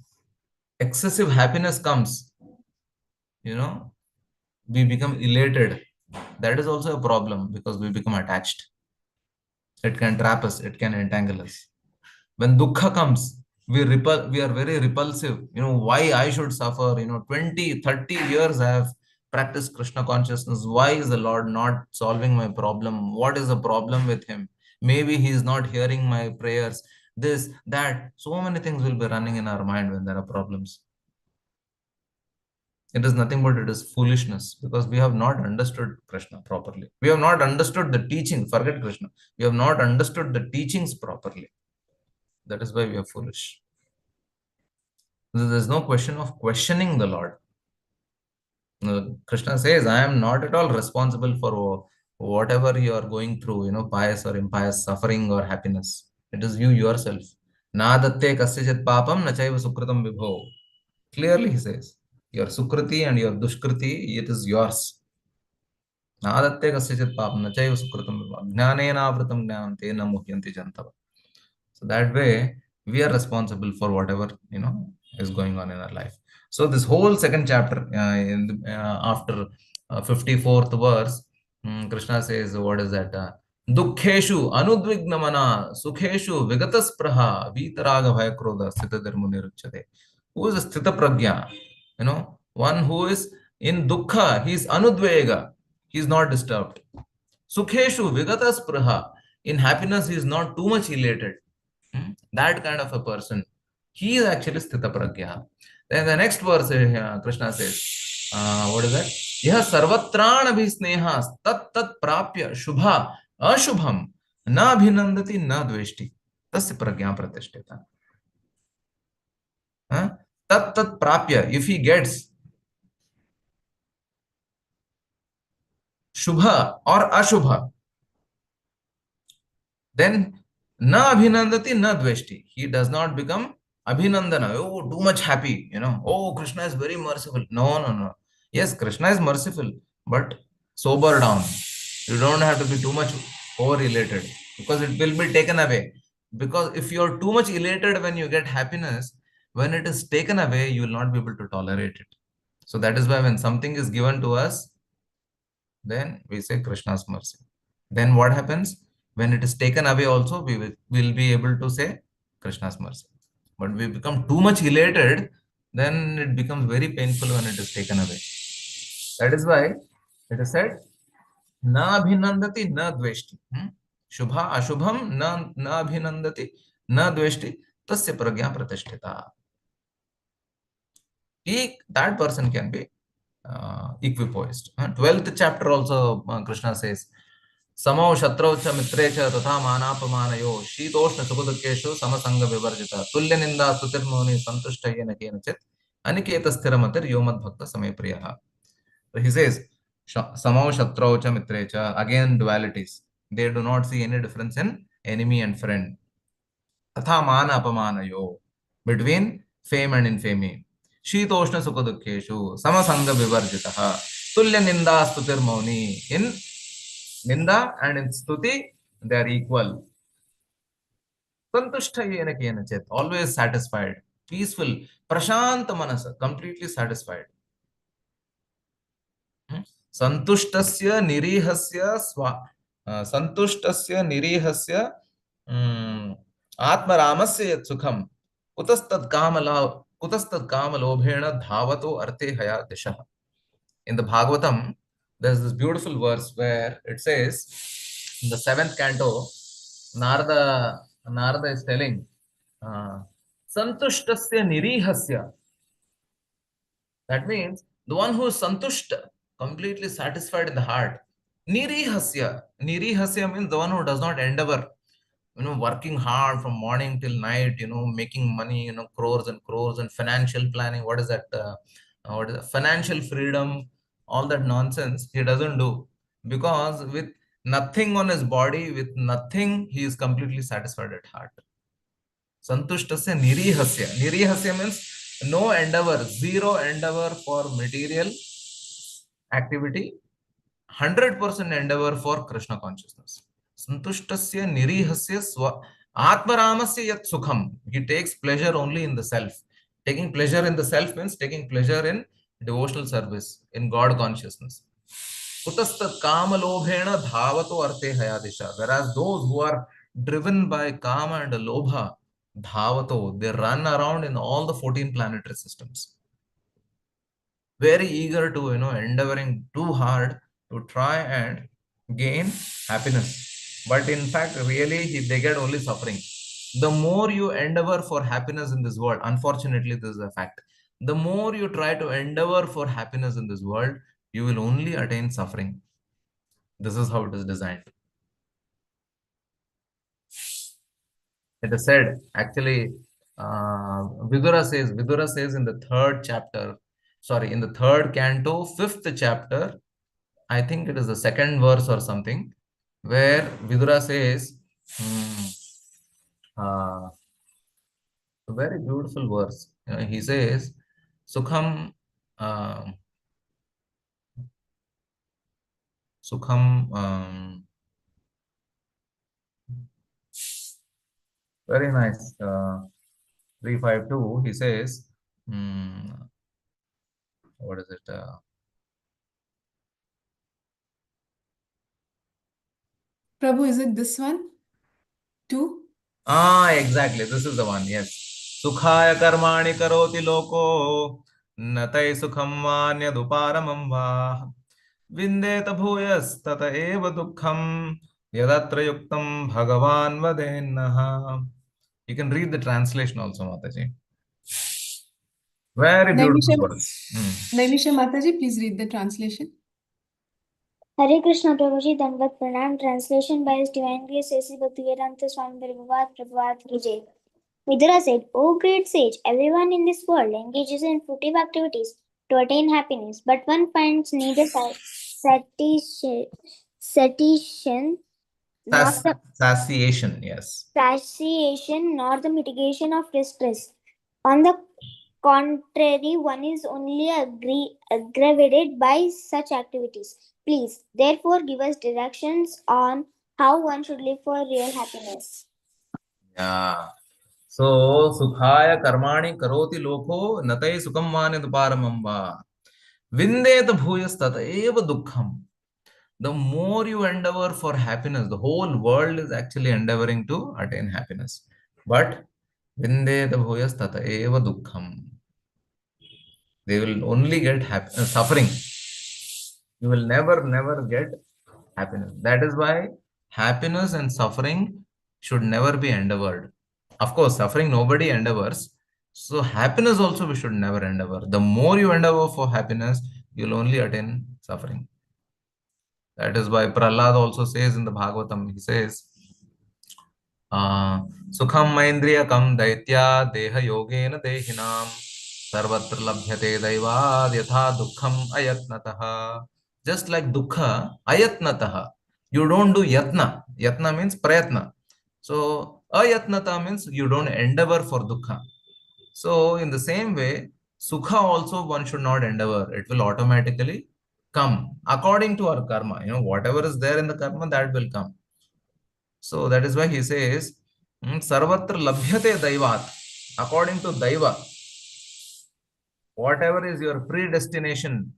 excessive happiness comes, we become elated. That is also a problem because we become attached. It can trap us, it can entangle us. When dukkha comes, we are very repulsive. Why I should suffer? 20, 30 years I have practiced Krishna consciousness. Why is the Lord not solving my problem? What is the problem with him? Maybe he is not hearing my prayers. This, that, so many things will be running in our mind when there are problems. It is nothing but it is foolishness because we have not understood Krishna properly. We have not understood the teaching. Forget Krishna. We have not understood the teachings properly. That is why we are foolish. There is no question of questioning the Lord. Krishna says, I am not at all responsible for whatever you are going through, pious or impious suffering or happiness. It is you yourself. Nadatte kasyachit papam nachaiva sukritam vibho. Clearly he says, your sukriti and your dushkriti, it is yours. Nadatte kasyachit papam nachaiva sukritam vibho. Jnanena avritam jnanam tena muhyanti jantava. So that way, we are responsible for whatever is going on in our life. So this whole second chapter, after 54th verse, Krishna says, what is that? Dukkheshu anudvignamana sukheshu vigataspraha vitaraga bhayakrodha sthita dharmuniruchyate. Who is a sthita pragya? One who is in dukkha, he is anudvega, he is not disturbed. Sukheshu vigataspraha. In happiness, he is not too much elated. That kind of a person, he is actually sthita pragya. Then the next verse, Krishna says, what is that? Yah sarvatrana bhisnehas tat tat prapya shubha ashubham na abhinandati na dveshti tasya pragya pratishtita. Tat tat prapya, if he gets shubha or ashubha, then na abhinandati na dveshti. He does not become abhinandana. Oh, too much happy. Oh, Krishna is very merciful. No. Yes, Krishna is merciful, but sober down. You don't have to be too much over elated because it will be taken away. Because if you are too much elated when you get happiness, when it is taken away, you will not be able to tolerate it. So that is why when something is given to us, then we say Krishna's mercy. Then what happens? When it is taken away also, we will be able to say Krishna's mercy. But we become too much elated, then it becomes very painful when it is taken away. That is why it is said, na abhinandati na dveshti. Shubha ashubham na abhinandati na dveshti tasya pragya pratishtita. That person can be equipoised. 12th chapter also Krishna says, Samau shatrau cha mitre cha tatha manapamanayo shitoshna sukudukeshu samasanga vivarjita tulya ninda stutirmoni santushtayena kenachit aniketa sthiramatir yomad bhakta samay priyaha. So he says, Samau shatrau cha mitre cha, again dualities. They do not see any difference in enemy and friend. Tatha manapamanayo, between fame and infamy. Shitoshna sukadukeshu samasanga vivarjitaha tulya ninda stutirmoni. In Ninda and in Stuti, they are equal. Santushtayena kenachit, always satisfied, peaceful, prashanta manasa, completely satisfied. Santushtasya nirihasya atmaramasya yat sukham kutastad kamalobhena dhavato arte haya disha. In the Bhagavatam, there is this beautiful verse where it says, in the 7th canto, Narada is telling, Santushtasya nirihasya. That means The one who is santushta, completely satisfied in the heart. Nirihasya. Nirihasya means the one who does not endeavor, working hard from morning till night, making money, crores and financial planning. What is that? What is it? Financial freedom, all that nonsense he doesn't do, because with nothing on his body, with nothing, he is completely satisfied at heart. Santushtasya nirihasya. Nirihasya means no endeavor, zero endeavor for material activity, 100% endeavor for Krishna consciousness. Santushtasya nirihasya atmaramasya yat sukham. He takes pleasure only in the self. Taking pleasure in the self means taking pleasure in devotional service, in God consciousness. Kutastat kamalobhena dhavato arte hayadisha. Whereas those who are driven by kama and lobha, dhavato, they run around in all the 14 planetary systems, very eager to, endeavoring too hard to try and gain happiness. But in fact, really, they get only suffering. The more you endeavor for happiness in this world, unfortunately, this is a fact. The more you try to endeavor for happiness in this world, you will only attain suffering. This is how it is designed. It is said, actually, Vidura says in the third chapter, in the third canto, fifth chapter, I think it is the second verse or something, where Vidura says, a very beautiful verse. He says, Sukham, very nice. 352, he says, what is it? Prabhu, is it this one? 2? Exactly. This is the one. Yes. Sukhaya karmani karoti loko natai sukham vanyaduparamam va vindeta bhuyas tata eva dukkham yadatra yuktam bhagavan vadennaha. You can read the translation also, Mataji. Very beautiful words. Naimisha Mataji, please read the translation. Hare Krishna Prabhuji, Dandavat Pranam. Translation by His Divine Grace A.C. Bhaktivedanta Swami Prabhupada Ki Jai. Vidura said, O great sage, everyone in this world engages in fruitive activities to attain happiness, but one finds neither satiation nor the mitigation of distress. On the contrary, one is only aggravated by such activities. Please, therefore, give us directions on how one should live for real happiness. Yeah. So, Sukhaya karmani karoti loko natai sukham vanyaduparamam va vindeta bhuyas tata eva dukkham. The more you endeavor for happiness, the whole world is actually endeavoring to attain happiness. But vindeta bhuyas tata eva dukkham. They will only get suffering. You will never get happiness. That is why happiness and suffering should never be endeavored. Of course, suffering nobody endeavors. So happiness also we should never endeavor. The more you endeavor for happiness, you'll only attain suffering. That is why Prahlad also says in the Bhagavatam, he says, Sukham maindriyakam daitya deha yogena dehinam sarvatra labhyate daivad yatha dukkham ayatnataha. Just like dukkha, ayatnataha. You don't do yatna. Yatna means prayatna. So, ayatnata means you don't endeavor for dukkha. So, in the same way, sukha also one should not endeavor. It will automatically come according to our karma. Whatever is there in the karma, that will come. So, that is why he says, sarvatra labhyate daivat. According to daiva, whatever is your predestination,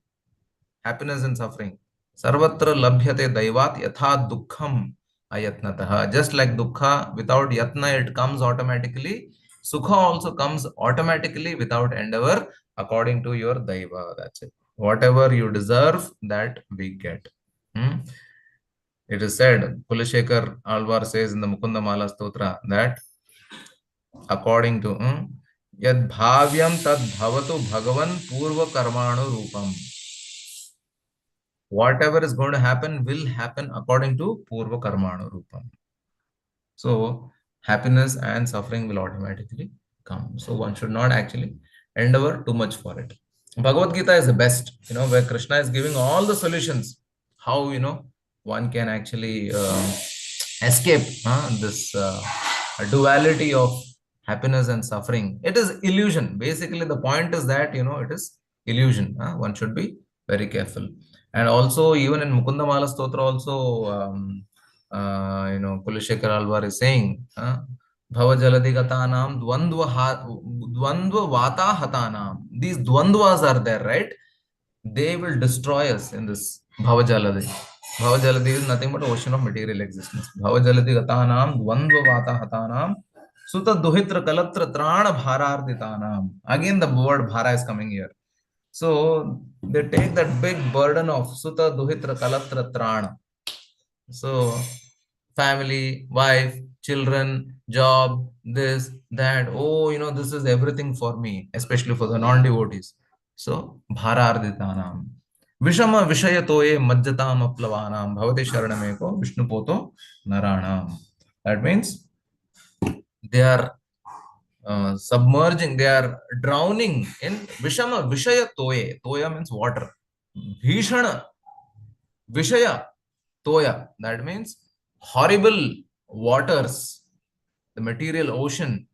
happiness and suffering, sarvatra labhyate daivat yatha dukkham ayatnataha. Just like dukkha, without yatna, it comes automatically. Sukha also comes automatically without endeavor, according to your daiva. That's it. Whatever you deserve, that we get. It is said, Kulashekar Alvar says in the Mukunda Mala Stotra that according to Yad bhavyam tad bhavatu bhagavan purva karmanu rupam. Whatever is going to happen will happen according to purva karmanu rupam. So happiness and suffering will automatically come. So one should not actually endeavor too much for it. Bhagavad Gita is the best, where Krishna is giving all the solutions, how, one can actually escape this duality of happiness and suffering. It is illusion. Basically, the point is that, it is illusion. One should be very careful. And also, even in Mukunda Mala Stotra, also, Kulishekar Alvar is saying, Bhavajaladigatanam dvandva vata hatanam. These dvandvas are there, right? They will destroy us in this Bhavajaladi. Bhavajaladi is nothing but ocean of material existence. Bhavajaladigatanam dvandva vata hatanam. Sutta duhitra kalatra trana bhararditanam. Again, the word bhara is coming here. So they take that big burden of Sutta duhitra kalatra trana. So family, wife, children, job, this, that. Oh, this is everything for me, especially for the non-devotees. So, bhararditanam. Vishama vishayatoye majjatam aplavanam bhavati sharanameko vishnupoto naranam. That means they are submerging, they are drowning in vishama vishayatoye. Toya means water. Bhishana vishaya toya. That means horrible waters, the material ocean,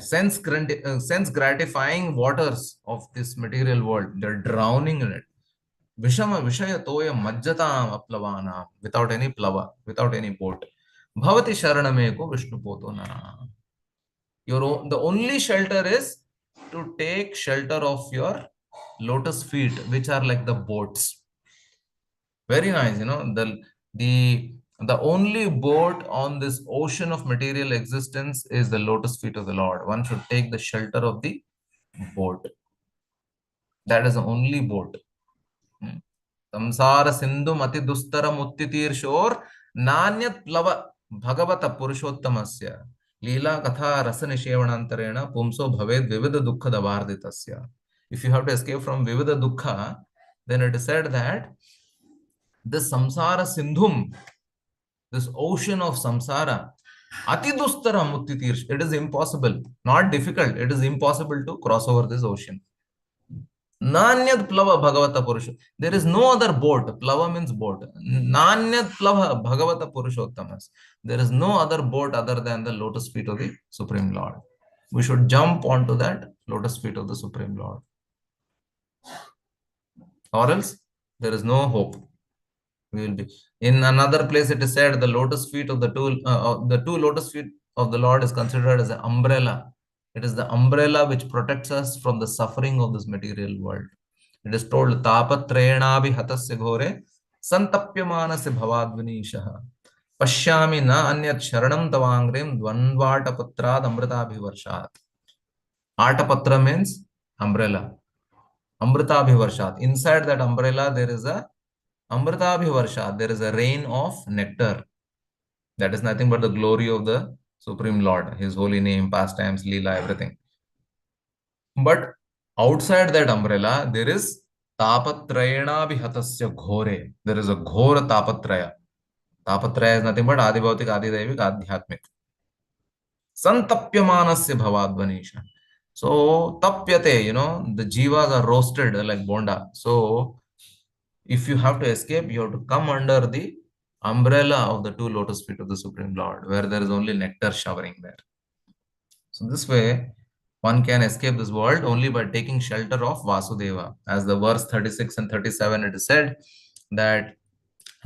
sense gratifying waters of this material world. They're drowning in it. Vishama Vishaya Toya Majjatam Aplavana, without any plava, without any boat. Bhavati Sharanameko Vishnu Potona. The only shelter is to take shelter of your lotus feet, which are like the boats. Very nice, the only boat on this ocean of material existence is the lotus feet of the Lord. One should take the shelter of the boat. That is the only boat. Samsara sindhu mati dustara muttitiirshor nanyat plava bhagavata purushottamasya leela katha rasa nishevanantarena pumso bhaved vivida dukkha davarditasya. If you have to escape from vivida dukkha, then it is said that this samsara sindhum, this ocean of samsara, ati dustara muttitiirsh, it is impossible, not difficult, it is impossible to cross over this ocean. Nanyad plava bhagavata purusha. There is no other boat. Plava means boat. Nanyad plava bhagavata purushottamas. There is no other boat other than the lotus feet of the Supreme Lord. We should jump onto that lotus feet of the Supreme Lord. Or else there is no hope. We will be in another place. It is said the lotus feet of the two lotus feet of the Lord is considered as an umbrella. It is the umbrella which protects us from the suffering of this material world. It is told tapatrayanabi hatasya ghore santapyamanasya bhavadvinishaha pashyami na anyat sharanam tavangrim dvandvatapatrad amritabhivarshat. Atapatra means umbrella. Amritabhivarshat. Inside that umbrella there is a Amritabhivarsha, there is a rain of nectar. That is nothing but the glory of the Supreme Lord, His holy name, pastimes, Leela, everything. But outside that umbrella, there is Tapatrayana Vihatasya Ghore. There is a Ghora Tapatraya. Tapatraya is nothing but Adibhautik, Adidevik, Adhyatmik. Santapyamanasya Bhavadvanisha. So, tapyate, the jivas are roasted like bonda. So, if you have to escape, you have to come under the umbrella of the two lotus feet of the Supreme Lord, where there is only nectar showering there. So this way, one can escape this world only by taking shelter of Vasudeva. As the verse 36 and 37, it is said that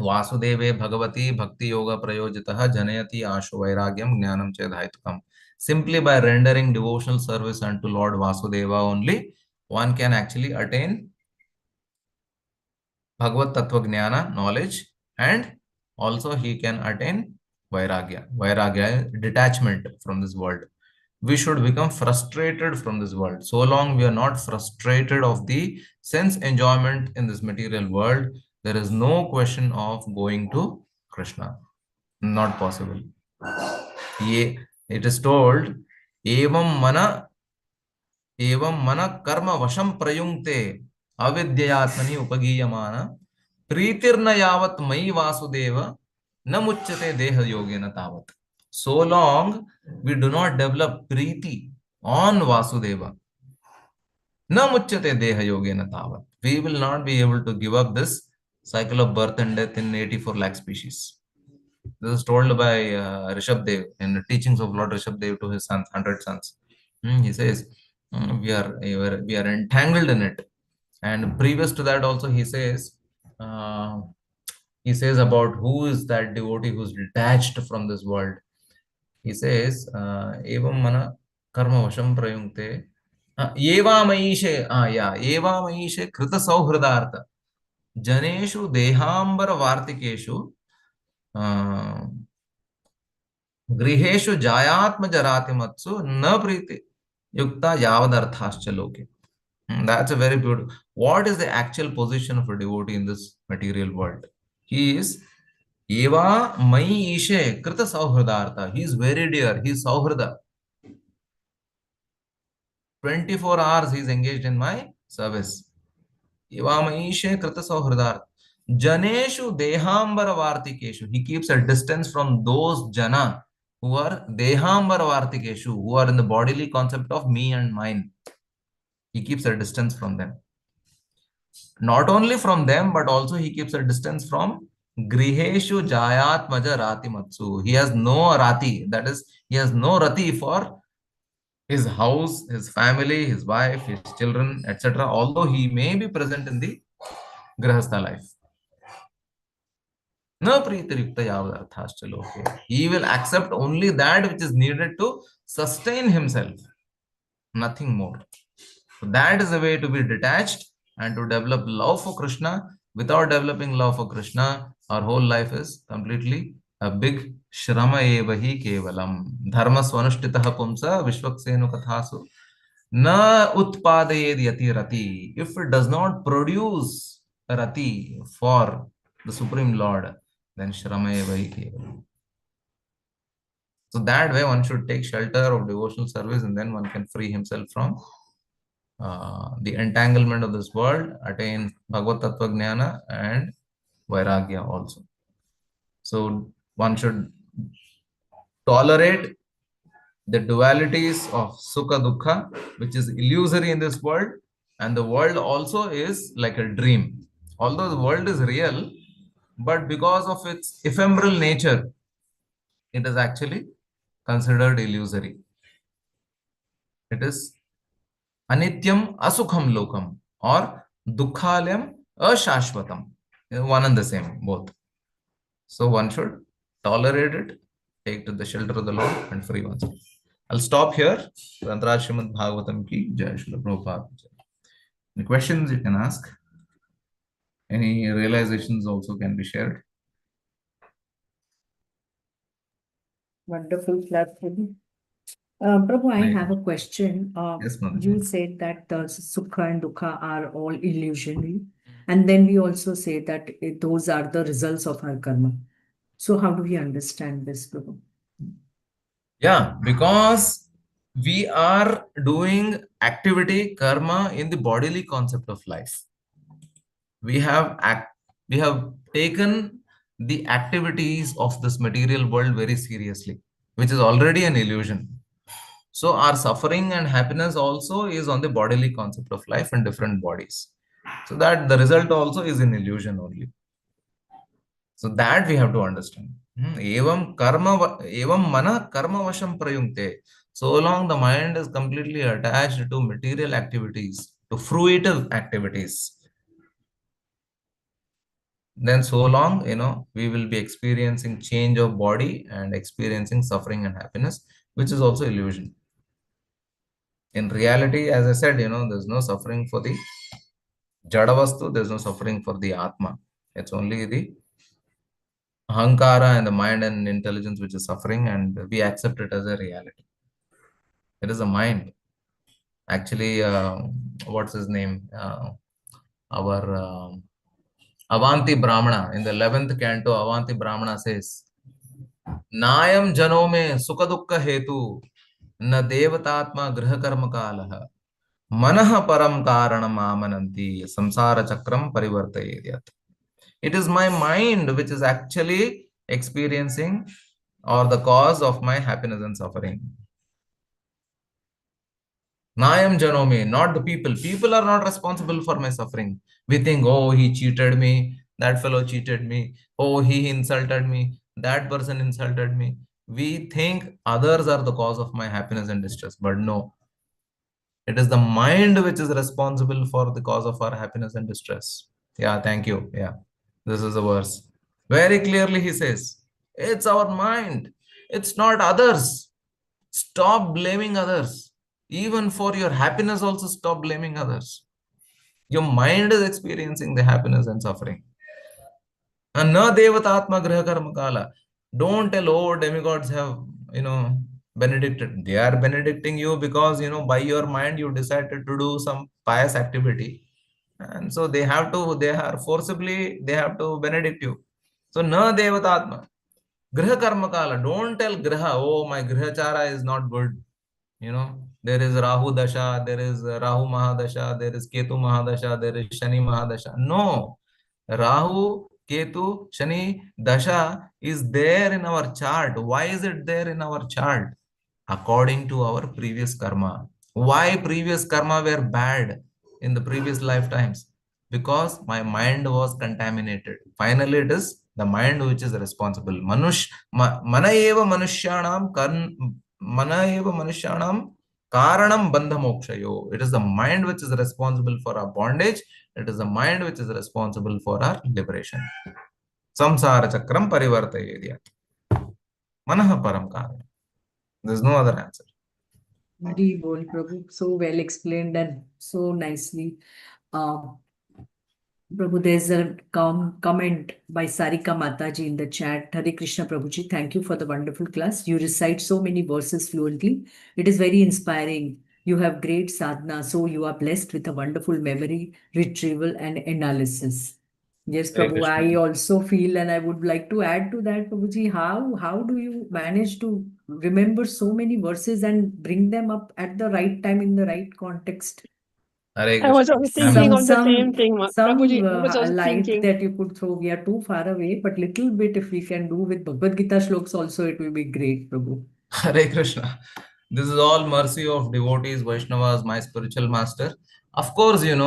Vasudeve Bhagavati Bhakti Yoga Prayojitaha Janayati Ashu Vairagyam Jnanam Chedhaitukam. Simply by rendering devotional service unto Lord Vasudeva only, one can actually attain Bhagavad Tattva Jnana, knowledge, and also he can attain Vairagya. Vairagya, detachment from this world. We should become frustrated from this world. So long we are not frustrated of the sense enjoyment in this material world, there is no question of going to Krishna. Not possible. It is told, Evam mana एवं मन कर्म वशं प्रयुङ्क्ते अविद्ययात्मनि उपगीयमान प्रीतिर्न यावत् मयि वासुदेव न मुच्यते देह योगेन तावत्. So long we do not develop preeti on Vasudeva, na muchyate deha yogena tavat, we will not be able to give up this cycle of birth and death in 84 lakh species. This is told by Rishabh Dev in the teachings of Lord Rishabh Dev to his sons, 100 sons. He says, we are entangled in it. And previous to that also uh, he says about who is that devotee who's detached from this world. He says, evam mana karma vasham prayunkte एवामईशे एवामईशे कृत सौहृदार्थ जनेषु देहांबर वार्तिकेषु गृहेषु जायात्मजरातिमत्सु न प्रीति युक्ता यावदर्थाश्च लोके. That's a very beautiful. What is the actual position of a devotee in this material world? He is eva mai ishe krita sauhridartha. He is very dear. He is sauhrida. 24 hours he is engaged in my service. Eva mai ishe krita sauhridartha. Janeshu dehambara vartikeshu. He keeps a distance from those jana who are dehambara vartikeshu, who are in the bodily concept of me and mine. He keeps a distance from them. Not only from them, but also he keeps a distance from griheshu jayatmaja rati matsu. He has no rati, that is, he has no rati for his house, his family, his wife, his children, etc. Although he may be present in the grihastha life. Na pritirikta yavadarthascha loke. He will accept only that which is needed to sustain himself, nothing more. So that is the way to be detached and to develop love for Krishna. Without developing love for Krishna, our whole life is completely a big shrama eva hi kevalam. Dharma swanushtitah pumsa vishwaksenu kathasu na utpadayed yati rati. If it does not produce a rati for the Supreme Lord, then shrama eva hi kevalam. So that way one should take shelter of devotional service, and then one can free himself from the entanglement of this world, attain Bhagavad Tattva Jnana and Vairagya also. So one should tolerate the dualities of Sukha Dukkha, which is illusory in this world, and the world also is like a dream. Although the world is real, but because of its ephemeral nature, it is actually considered illusory. It is Anityam Asukham Lokam or Dukhalayam Ashashvatam. One and the same, both. So one should tolerate it, take to the shelter of the Lord, and free oneself. I'll stop here. Rantraj Srimad Bhagavatam ki Jai Srila Prabhupada. Any questions you can ask? Any realizations also can be shared. Wonderful, Prabhu. Prabhu, I have a question. Yes, Mother. You said that the Sukha and Dukkha are all illusionary. And then we also say that those are the results of our karma. So how do we understand this, Prabhu? Yeah, because we are doing activity, karma in the bodily concept of life. We have taken the activities of this material world very seriously, which is already an illusion. So our suffering and happiness also is on the bodily concept of life in different bodies. So that the result also is an illusion only. So that we have to understand. Evam mana karma vasham prayunkte. So long the mind is completely attached to material activities, to fruitive activities, then so long, we will be experiencing change of body and experiencing suffering and happiness, which is also illusion. In reality, as I said, there's no suffering for the Jadavastu, there's no suffering for the Atma. It's only the Ahankara and the mind and intelligence which is suffering, and we accept it as a reality. It is a mind. Actually, what's his name? Our Avanti Brahmana, in the 11th canto, Avanti Brahmana says, Nayam jano mein sukha dukkha hetu na devatatma griha karma kalaha Manah param karanam amananti samsara chakram parivartayet. It is my mind which is actually experiencing or the cause of my happiness and suffering. Nayam Janome, not the people. People are not responsible for my suffering. We think, oh, he cheated me, that fellow cheated me, oh, he insulted me, that person insulted me. We think others are the cause of my happiness and distress, but no, it is the mind which is responsible for the cause of our happiness and distress. Yeah, thank you. Yeah, this is the verse. Very clearly, he says, it's our mind, it's not others. Stop blaming others. Even for your happiness, also stop blaming others. Your mind is experiencing the happiness and suffering. And na devatatma graha karma kala. Don't tell, oh, demigods have, benedicted. They are benedicting you because, by your mind you decided to do some pious activity. And so they have to benedict you. So na devatatma. Graha karma kala. Don't tell graha, oh, my grahachara is not good. There is Rahu Dasha, there is Rahu Mahadasha, there is Ketu Mahadasha, there is Shani Mahadasha. No, Rahu, Ketu, Shani, Dasha is there in our chart. Why is it there in our chart? According to our previous karma. Why previous karma were bad in the previous lifetimes? Because my mind was contaminated. Finally, it is the mind which is responsible. Mana eva manushyanam karanam bandha mokshayo. It is the mind which is responsible for our bondage. It is the mind which is responsible for our liberation. Samsara chakram parivartayedya. Manah param karanam. There's no other answer. Hari Bol Prabhu, so well explained and so nicely. Prabhu, there's a comment by Sarika Mataji in the chat. Hare Krishna Prabhuji, thank you for the wonderful class. You recite so many verses fluently. It is very inspiring. You have great sadhana, so you are blessed with a wonderful memory, retrieval, and analysis. Yes, Hare Prabhu, Krishna. I also feel, and I would like to add to that, Prabhuji, how do you manage to remember so many verses and bring them up at the right time in the right context? Hare I was Krishna. also thinking of the same thing, Some Prabhuji. I was also light thinking. that you could throw. We are too far away, but little bit if we can do with Bhagavad Gita shloks also, it will be great, Prabhu. Hare Krishna. This is all mercy of devotees, Vaishnavas, my spiritual master. Of course, it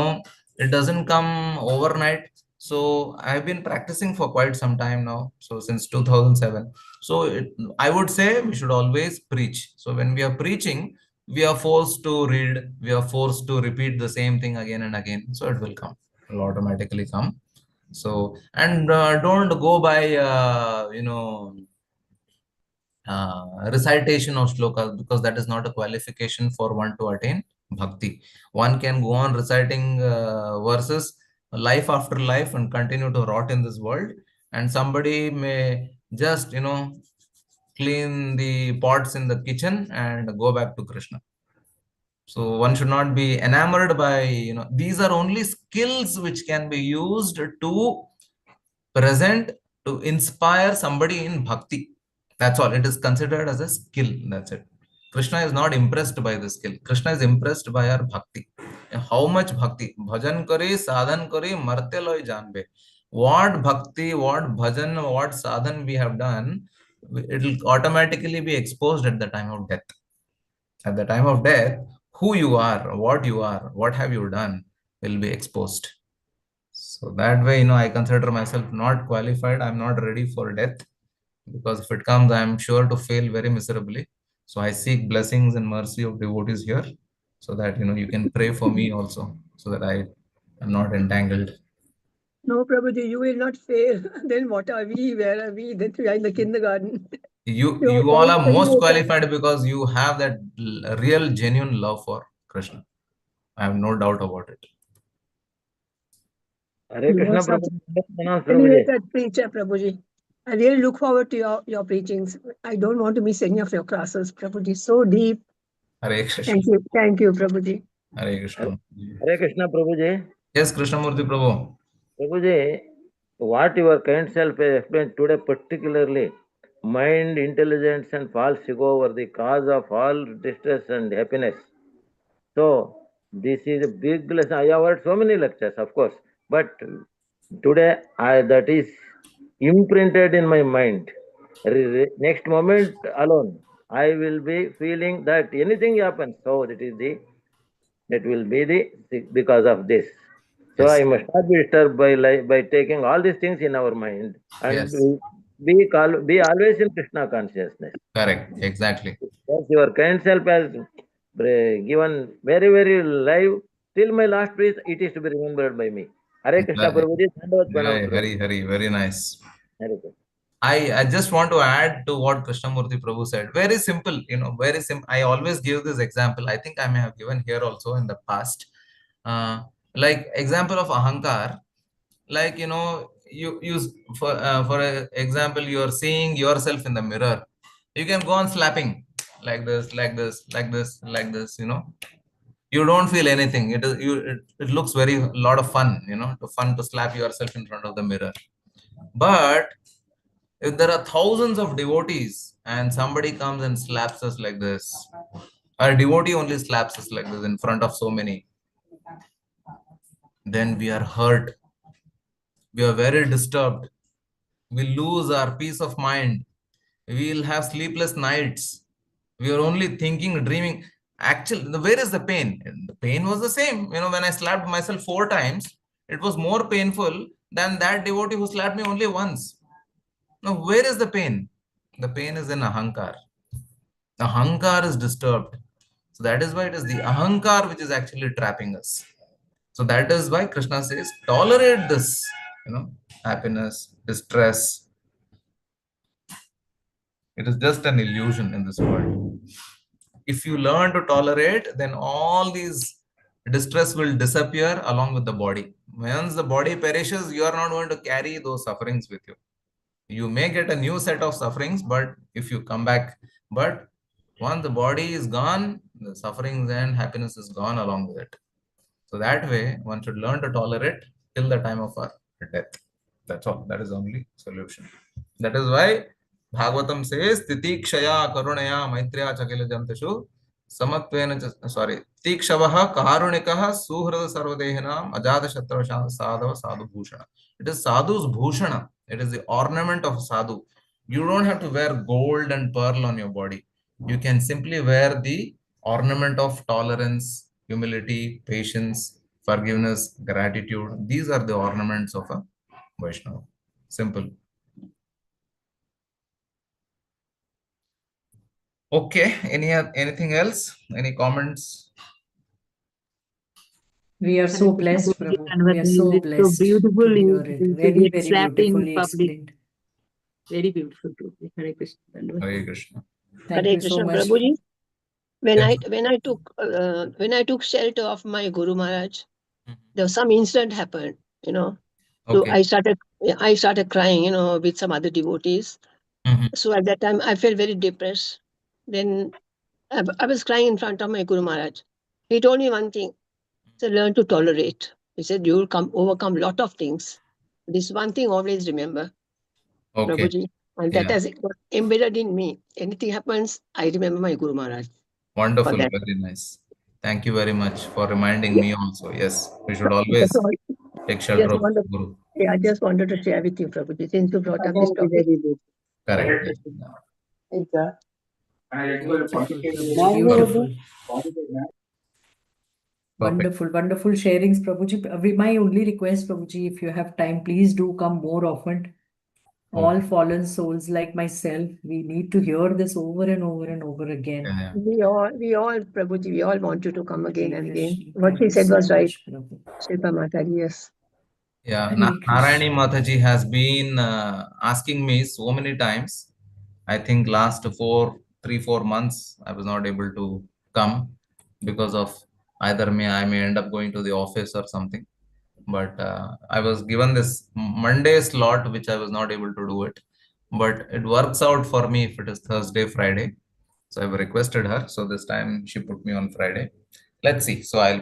doesn't come overnight. So I've been practicing for quite some time now. So since 2007. So I would say we should always preach. So when we are preaching, we are forced to read, we are forced to repeat the same thing again and again. So it will come. It will automatically come. So, and don't go by, recitation of shlokas, because that is not a qualification for one to attain bhakti. One can go on reciting verses life after life and continue to rot in this world, and somebody may just clean the pots in the kitchen and go back to Krishna. So one should not be enamored by these are only skills which can be used to present, to inspire somebody in bhakti. That's all. It is considered as a skill. That's it. Krishna is not impressed by the skill. Krishna is impressed by our bhakti. How much bhakti? Bhajan kari, sadhan kari, marte loy janbe. What bhakti, what bhajan, what sadhan we have done, it will automatically be exposed at the time of death. At the time of death, who you are, what have you done, will be exposed. So that way, I consider myself not qualified. I'm not ready for death, because if it comes, I'm sure to fail very miserably. So I seek blessings and mercy of devotees here, so that you can pray for me also, so that I am not entangled. No, Prabhuji, you will not fail. Then what are we? Where are we? Then we are in the kindergarten. You all are most qualified because you have that real, genuine love for Krishna. I have no doubt about it. Hare You Krishna are such Prabhuji. an elevated preacher, Prabhuji. I really look forward to your preachings. I don't want to miss any of your classes, Prabhuji. So deep. Hare Krishna. Thank you, Prabhuji. Hare Krishna. Hare Krishna Prabhuji. Yes, Krishnamurti Prabhu. Prabhuji, what your kind self has explained today, particularly mind, intelligence, and false ego were the cause of all distress and happiness. So, This is a big lesson. I have heard so many lectures, of course, but today that is imprinted in my mind. Next moment alone, I will be feeling that anything happens. So that will be the because of this. So Yes. I must not be disturbed by taking all these things in our mind and Yes. be always in Krishna consciousness. Correct. Exactly. Yes, your kind self has given very, very live till my last breath. It is to be remembered by me. Hare Krishna Prabhuji, Dandavad Pranam Yeah, Prabhu. very nice. Hare Krishna. I just want to add to what Krishnamurti Prabhu said. Very simple, very simple. I always give this example. I think I may have given here also in the past. Like example of ahankar, like you use for example, you are seeing yourself in the mirror. You can go on slapping like this, like this, like this, like this. You don't feel anything. It looks very lot of fun. To slap yourself in front of the mirror. But if there are thousands of devotees and somebody comes and slaps us like this, a devotee only slaps us like this in front of so many, then we are hurt. We are very disturbed. We lose our peace of mind. We will have sleepless nights. We are only thinking, dreaming. Actually, where is the pain? The pain was the same. When I slapped myself 4 times, it was more painful than that devotee who slapped me only once. Now, where is the pain? The pain is in ahankar. Ahankar is disturbed. So that is why it is the ahankar which is actually trapping us. So that is why Krishna says, tolerate this, happiness, distress. It is just an illusion in this world. If you learn to tolerate, then all these distress will disappear along with the body. Once the body perishes, you are not going to carry those sufferings with you. You may get a new set of sufferings, but if you come back, but once the body is gone, the sufferings and happiness is gone along with it. So that way, one should learn to tolerate till the time of our death. That's all. That is the only solution. That is why Bhagavatam says, Titikshaya karunaya maitriya chakila jantashu samatvena sorry, Tikshavaha karunikaha suhrada sarvadehinam ajata shatrava sadhava sadhu bhushana. It is sadhu's bhushana. It is the ornament of sadhu. You don't have to wear gold and pearl on your body. You can simply wear the ornament of tolerance, humility, patience, forgiveness, gratitude. These are the ornaments of a Vaishnava. Simple. Okay. Anything else? Any comments? We are so blessed, Prabhu. We are so It's so blessed beautiful to hear to it. Very, get very slapped in beautifully public. explained. Very beautiful. Hare Krishna. Hare Krishna. Thank Hare you so Krishna, much. Prabhuji. When Yes. I took shelter of my Guru Maharaj, Mhm. there was some incident happened, So Okay. I started crying, with some other devotees. Mhm. So at that time, I felt very depressed. Then I was crying in front of my Guru Maharaj. He told me one thing. He said, learn to tolerate. He said, you will overcome a lot of things. This one thing always remember, Okay. Prabhuji. And that Yeah. has got embedded in me. Anything happens, I remember my Guru Maharaj for Wonderful. that. Very nice. Thank you very much for reminding Yeah. me also. Yes, we should That's always all. take shelter of Wonderful. Guru. Yeah, I just wanted to share with you, Prabhuji, since you brought up this topic. Very good. Correct. Beautiful, Prabhuji. Beautiful. Perfect. Wonderful, wonderful sharings, Prabhuji. My only request, Prabhuji, if you have time, please do come more often. All fallen souls like myself, we need to hear this over and over and over again. Yeah. We all, Prabhuji, we all want you to come again Hare and again. Krishna. What Thank she you said so was right, much, Prabhu. Shilpa Mataji, yes. Yeah, Hare Narayani Krishna. Mataji has been asking me so many times. I think last 3-4 months, I was not able to come because of either I may end up going to the office or something. But I was given this Monday slot, which I was not able to do it. But it works out for me if it is Thursday, Friday. So I've requested her. So this time she put me on Friday. Let's see. So I'll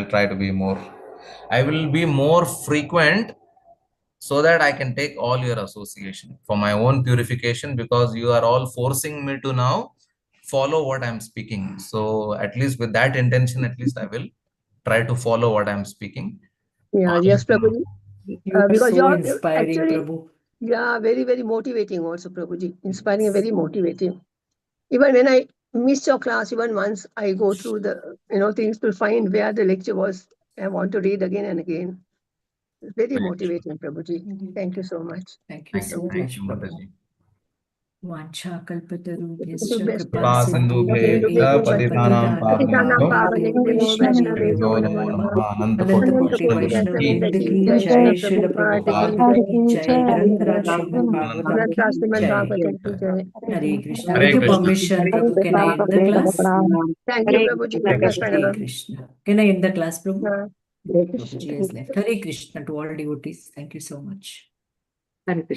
try to be more. I will be more frequent so that I can take all your association for my own purification, because you are all forcing me to now follow what I'm speaking. So at least with that intention, at least I will try to follow what I'm speaking. Yeah, yes, Prabhuji. You are Because so you're inspiring, actually, Prabhu. yeah, very, very motivating also, Prabhuji. Inspiring and very motivating. Even when I miss your class, even once I go through the, things to find where the lecture was, I want to read again and again. It's very motivating, Prabhuji. Thank you so much. Thank you so Thank much, you, Prabhu. Mataji. वाञ्छाकल्पतरुभ्यश्च कृपा कृपा सिन्धुभ्यश्च पतितानां पावनेभ्यो वैष्णवेभ्यो नमो नमः। अनंतकोटि वैष्णववृंद की जय, श्रील प्रभुपाद की जय, ग्रंथराज श्रीमद् भागवतम की Srimad जय। Bhagavatam ki jai. Hare Krishna. Hare With your Krishna. permission, Prabhu, can I end the class? Thank you, Prabhuji. Hare Krishna Krishna. Hare Swaminam. Krishna. Can I end the class, Prabhu? Yeah. Prabhuji has left. Hare Krishna to all devotees. Thank you so much. Hare Krishna.